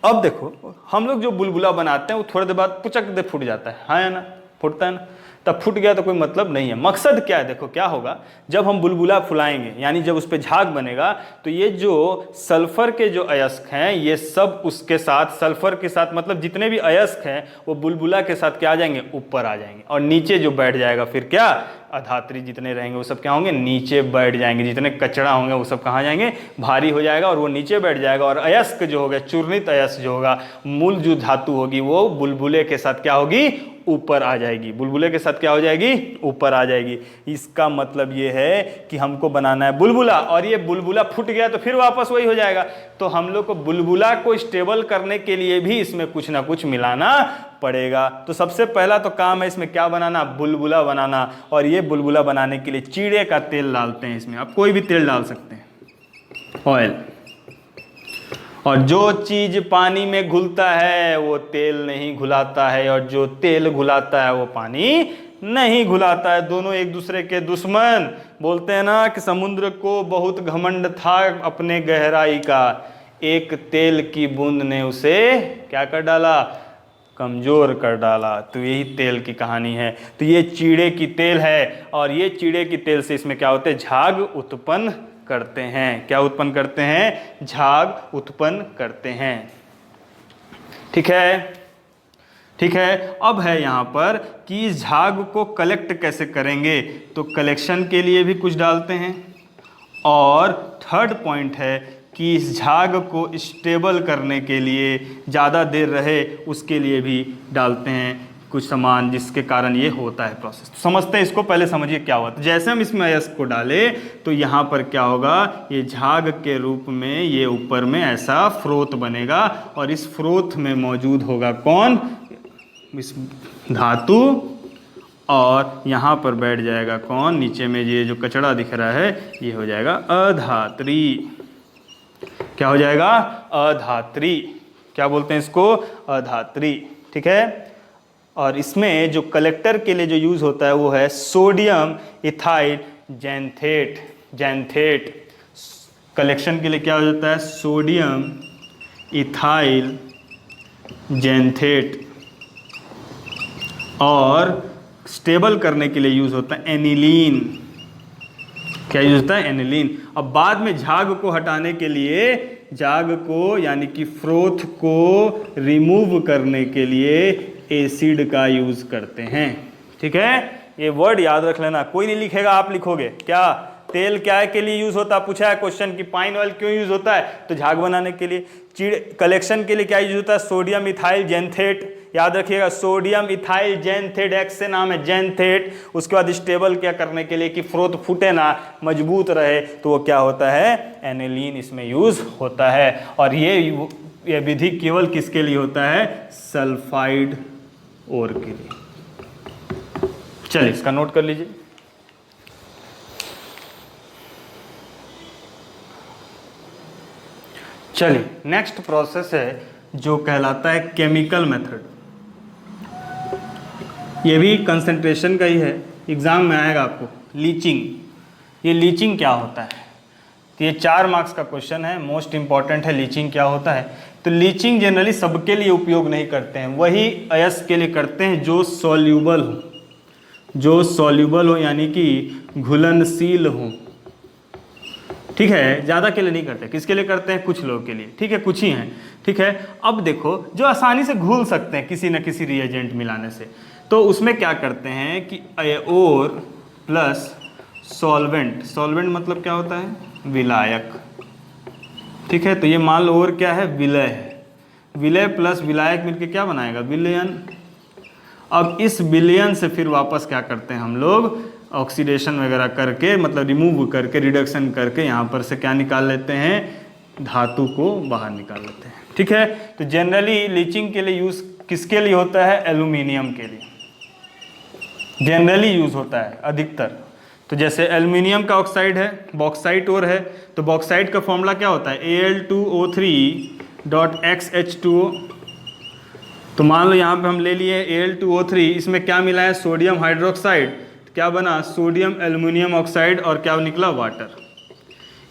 अब देखो हम लोग जो बुलबुला बनाते हैं वो थोड़ी देर बाद पुचक दे फूट जाता है या ना? फूटता है ना? तब फूट गया तो कोई मतलब नहीं है। मकसद क्या है? देखो क्या होगा, जब हम बुलबुला फुलाएंगे यानी जब उस पर झाग बनेगा, तो ये जो सल्फर के जो अयस्क हैं ये सब उसके साथ, सल्फर के साथ मतलब जितने भी अयस्क हैं वो बुलबुला के साथ क्या आ जाएंगे? ऊपर आ जाएंगे। और नीचे जो बैठ जाएगा फिर क्या, अधात्री जितने रहेंगे वो सब क्या होंगे? नीचे बैठ जाएंगे। जितने कचरा होंगे वो सब कहाँ जाएंगे? भारी हो जाएगा और वो नीचे बैठ जाएगा। और अयस्क जो होगा, चूर्णित अयस्क जो होगा, मूल जो धातु होगी वो बुलबुले के साथ क्या होगी? ऊपर आ जाएगी। बुलबुले के साथ क्या हो जाएगी? ऊपर आ जाएगी। इसका मतलब ये है कि हमको बनाना है बुलबुला, और ये बुलबुला फूट गया तो फिर वापस वही हो जाएगा। तो हम लोग को बुलबुला को स्टेबल करने के लिए भी इसमें कुछ ना कुछ मिलाना पड़ेगा। तो सबसे पहला तो काम है इसमें क्या बनाना? बुलबुला बनाना। और ये बुलबुला बनाने के लिए चीड़े का तेल डालते हैं इसमें। आप कोई भी तेल डाल सकते हैं, ऑयल। और जो चीज पानी में घुलता है वो तेल नहीं घुलाता है, और जो तेल घुलाता है वो पानी नहीं घुलाता है। दोनों एक दूसरे के दुश्मन। बोलते हैं ना कि समुद्र को बहुत घमंड था अपने गहराई का, एक तेल की बूंद ने उसे क्या कर डाला? कमजोर कर डाला। तो यही तेल की कहानी है। तो ये चीड़े की तेल है, और ये चीड़े की तेल से इसमें क्या होते हैं? झाग उत्पन्न करते हैं। क्या उत्पन्न करते हैं? झाग उत्पन्न करते हैं। ठीक है, ठीक है। अब है यहाँ पर कि इस झाग को कलेक्ट कैसे करेंगे, तो कलेक्शन के लिए भी कुछ डालते हैं। और थर्ड पॉइंट है कि इस झाग को स्टेबल करने के लिए, ज़्यादा देर रहे उसके लिए भी डालते हैं कुछ सामान, जिसके कारण ये होता है प्रोसेस। तो समझते हैं इसको, पहले समझिए क्या हुआ। तो जैसे हम इसमें अयस्क को डालें तो यहाँ पर क्या होगा, ये झाग के रूप में ये ऊपर में ऐसा फ्रोथ बनेगा, और इस फ्रोथ में मौजूद होगा कौन? इस धातु। और यहाँ पर बैठ जाएगा कौन? नीचे में ये जो कचरा दिख रहा है ये हो जाएगा अधात्री। क्या हो जाएगा? अधात्री। क्या बोलते हैं इसको? अधात्री। ठीक है। और इसमें जो कलेक्टर के लिए जो यूज होता है वो है sodium ethyl xanthate. Xanthate collection के लिए क्या हो जाता है? Sodium ethyl xanthate. और स्टेबल करने के लिए यूज होता है एनिलीन। क्या यूज होता है? एनिलीन। अब बाद में झाग को हटाने के लिए, झाग को यानी कि फ्रोथ को रिमूव करने के लिए एसिड का यूज करते हैं। ठीक है, ये वर्ड याद रख लेना। कोई नहीं लिखेगा, आप लिखोगे। क्या तेल क्या के लिए यूज होता है? पूछा है क्वेश्चन कि पाइन ऑयल क्यों यूज होता है, तो झाग बनाने के लिए। चीड़ कलेक्शन के लिए क्या यूज होता है? Sodium ethyl xanthate. याद रखिएगा, सोडियम इथाइल जैंथेट, एक्स से नाम है जैंथेट। उसके बाद स्टेबल क्या करने के लिए कि फ्रोथ फूटे ना, मजबूत रहे, तो वो क्या होता है? एनिलीन इसमें यूज होता है। और ये विधि केवल किसके लिए होता है? सल्फाइड ओर के लिए। चलिए इसका नोट कर लीजिए। चलिए नेक्स्ट प्रोसेस है जो कहलाता है केमिकल मेथड। ये भी कंसंट्रेशन का ही है, एग्जाम में आएगा आपको। लीचिंग। ये लीचिंग क्या होता है? तो ये 4 मार्क्स का क्वेश्चन है, मोस्ट इंपॉर्टेंट है। लीचिंग क्या होता है? तो लीचिंग जनरली सबके लिए उपयोग नहीं करते हैं, वही अयस्क के लिए करते हैं जो सॉल्यूबल हो, जो सॉल्यूबल हो यानी कि घुलनशील हो, ठीक है। ज़्यादा के लिए नहीं करते। किसके लिए करते हैं? कुछ लोगों के लिए, ठीक है, कुछ ही हैं, ठीक है। अब देखो जो आसानी से घुल सकते हैं किसी न किसी रिएजेंट मिलाने से, तो उसमें क्या करते हैं कि और प्लस सॉल्वेंट, सॉल्वेंट मतलब क्या होता है? विलायक, ठीक है। तो ये मान लो और क्या है? विलय है। विलय प्लस विलायक मिलके क्या बनाएगा? विलयन। अब इस विलयन से फिर वापस क्या करते हैं हम लोग? ऑक्सीडेशन वगैरह करके, मतलब रिमूव करके, रिडक्शन करके यहाँ पर से क्या निकाल लेते हैं? धातु को बाहर निकाल लेते हैं, ठीक है। तो जनरली लीचिंग के लिए यूज़ किसके लिए होता है? एल्यूमिनियम के लिए जनरली यूज़ होता है अधिकतर। तो जैसे एल्युमिनियम का ऑक्साइड है, बॉक्साइट और है, तो बॉक्साइट का फॉर्मूला क्या होता है? Al2O3.XH2O। तो मान लो यहाँ पे हम ले लिए Al2O3, इसमें क्या मिला है? सोडियम हाइड्रोक्साइड, क्या बना? सोडियम एल्युमिनियम ऑक्साइड, और क्या निकला? वाटर।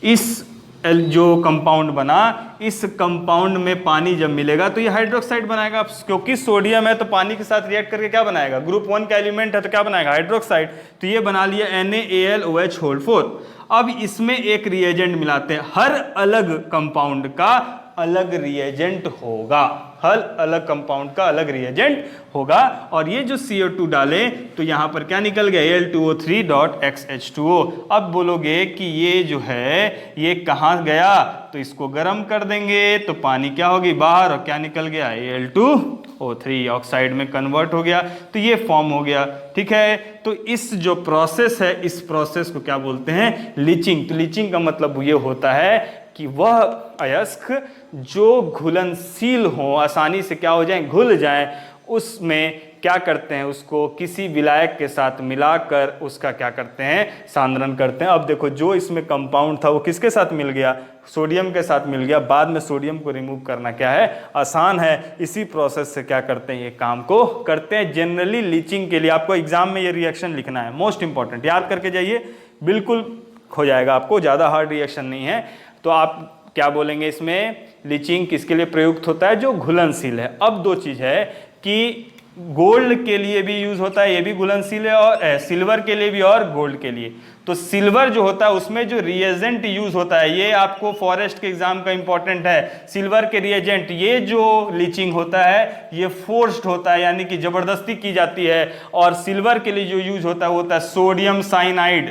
इस जो कंपाउंड बना, इस कंपाउंड में पानी जब मिलेगा तो ये हाइड्रोक्साइड बनाएगा, क्योंकि सोडियम है तो पानी के साथ रिएक्ट करके क्या बनाएगा? ग्रुप 1 का एलिमेंट है तो क्या बनाएगा? हाइड्रोक्साइड। तो ये बना लिया NaAlOH4। अब इसमें एक रिएजेंट मिलाते हैं, हर अलग कंपाउंड का अलग रिएजेंट होगा, हर अलग कंपाउंड का अलग रिएजेंट होगा। और ये जो CO2 डालें तो यहाँ पर क्या निकल गया? Al2O3.XH2O। अब बोलोगे कि ये जो है ये कहाँ गया? तो इसको गर्म कर देंगे तो पानी क्या होगी? बाहर, और क्या निकल गया? Al2O3 ऑक्साइड में कन्वर्ट हो गया, तो ये फॉर्म हो गया, ठीक है। तो इस जो प्रोसेस है, इस प्रोसेस को क्या बोलते हैं? लीचिंग। तो लीचिंग का मतलब ये होता है कि वह अयस्क जो घुलनशील हो, आसानी से क्या हो जाए? घुल जाए, उसमें क्या करते हैं? उसको किसी विलायक के साथ मिलाकर उसका क्या करते हैं? सांद्रण करते हैं। अब देखो जो इसमें कंपाउंड था वो किसके साथ मिल गया? सोडियम के साथ मिल गया। बाद में सोडियम को रिमूव करना क्या है? आसान है। इसी प्रोसेस से क्या करते हैं? ये काम को करते हैं। जनरली लीचिंग के लिए आपको एग्जाम में ये रिएक्शन लिखना है, मोस्ट इंपॉर्टेंट, याद करके जाइए, बिल्कुल हो जाएगा आपको, ज़्यादा हार्ड रिएक्शन नहीं है। तो आप क्या बोलेंगे इसमें? लीचिंग किसके लिए प्रयुक्त होता है? जो घुलनशील है। अब दो चीज़ है कि गोल्ड के लिए भी यूज होता है, ये भी घुलनशील है, और सिल्वर के लिए भी और गोल्ड के लिए। तो सिल्वर जो होता है उसमें जो रिएजेंट यूज होता है, ये आपको फॉरेस्ट के एग्जाम का इंपॉर्टेंट है। सिल्वर के रिएजेंट, ये जो लीचिंग होता है ये फोर्स्ड होता है, यानी कि जबरदस्ती की जाती है। और सिल्वर के लिए जो यूज होता है वो होता है सोडियम साइनाइड,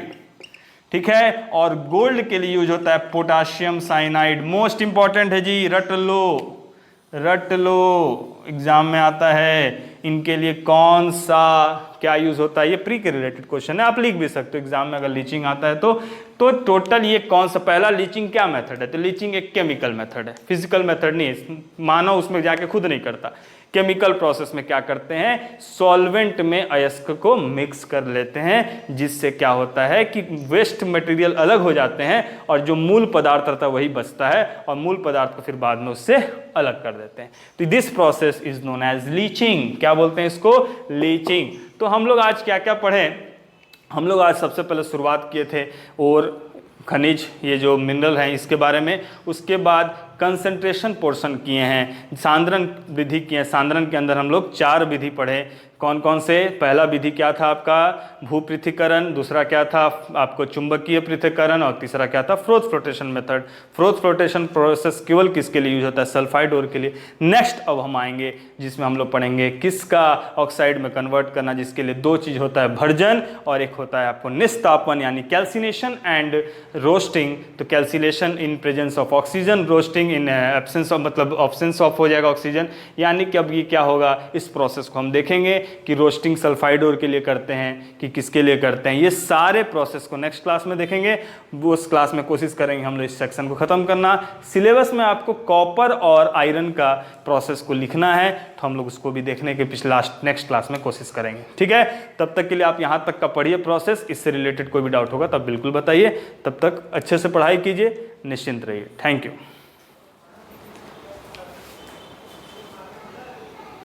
ठीक है। और गोल्ड के लिए यूज होता है पोटाशियम साइनाइड। मोस्ट इंपॉर्टेंट है जी, रट लो, रट लो, एग्जाम में आता है। इनके लिए कौन सा क्या यूज होता है? ये प्री के रिलेटेड क्वेश्चन है, आप लिख भी सकते हो एग्जाम में अगर लीचिंग आता है तो टोटल ये कौन सा? पहला, लीचिंग क्या मेथड है? तो लीचिंग एक केमिकल मेथड है, फिजिकल मेथड नहीं है, मानव उसमें जाके खुद नहीं करता। केमिकल प्रोसेस में क्या करते हैं? सॉल्वेंट में अयस्क को मिक्स कर लेते हैं, जिससे क्या होता है कि वेस्ट मटेरियल अलग हो जाते हैं और जो मूल पदार्थ रहता है वही बचता है, और मूल पदार्थ को फिर बाद में उससे अलग कर देते हैं। तो this process is known as leaching. क्या बोलते हैं इसको? लीचिंग। तो हम लोग आज क्या क्या पढ़े? हम लोग आज सबसे पहले शुरुआत किए थे और खनिज, ये जो मिनरल हैं इसके बारे में। उसके बाद कंसंट्रेशन पोर्शन किए हैं, सांद्रण विधि किए हैं। सांद्रण के अंदर हम लोग 4 विधि पढ़े। कौन कौन से? पहला विधि क्या था आपका? भूपृथक्करण। दूसरा क्या था आपको? चुंबकीय पृथक्करण। और तीसरा क्या था? Froth flotation method. Froth flotation process केवल किसके लिए यूज होता है? सल्फाइड ओर के लिए। नेक्स्ट अब हम आएंगे जिसमें हम लोग पढ़ेंगे किसका ऑक्साइड में कन्वर्ट करना, जिसके लिए 2 चीज होता है, भर्जन और एक होता है आपको निस्तापन, यानी कैल्सिनेशन एंड रोस्टिंग। तो calcination in presence of oxygen, roasting in absence of, मतलब ऑब्सेंस ऑफ हो जाएगा ऑक्सीजन। यानी कि अब ये क्या होगा, इस प्रोसेस को हम देखेंगे कि रोस्टिंग सल्फाइड ओर के लिए करते हैं कि किसके लिए करते हैं। ये सारे प्रोसेस को नेक्स्ट क्लास में देखेंगे। वो उस क्लास में कोशिश करेंगे हम लोग इस सेक्शन को खत्म करना। सिलेबस में आपको कॉपर और आयरन का प्रोसेस को लिखना है, तो हम लोग उसको भी देखने के नेक्स्ट क्लास में कोशिश करेंगे, ठीक है। तब तक के लिए आप यहाँ तक का पढ़िए प्रोसेस। इससे रिलेटेड कोई भी डाउट होगा तब बिल्कुल बताइए। तब तक अच्छे से पढ़ाई कीजिए, निश्चिंत रहिए। Thank you.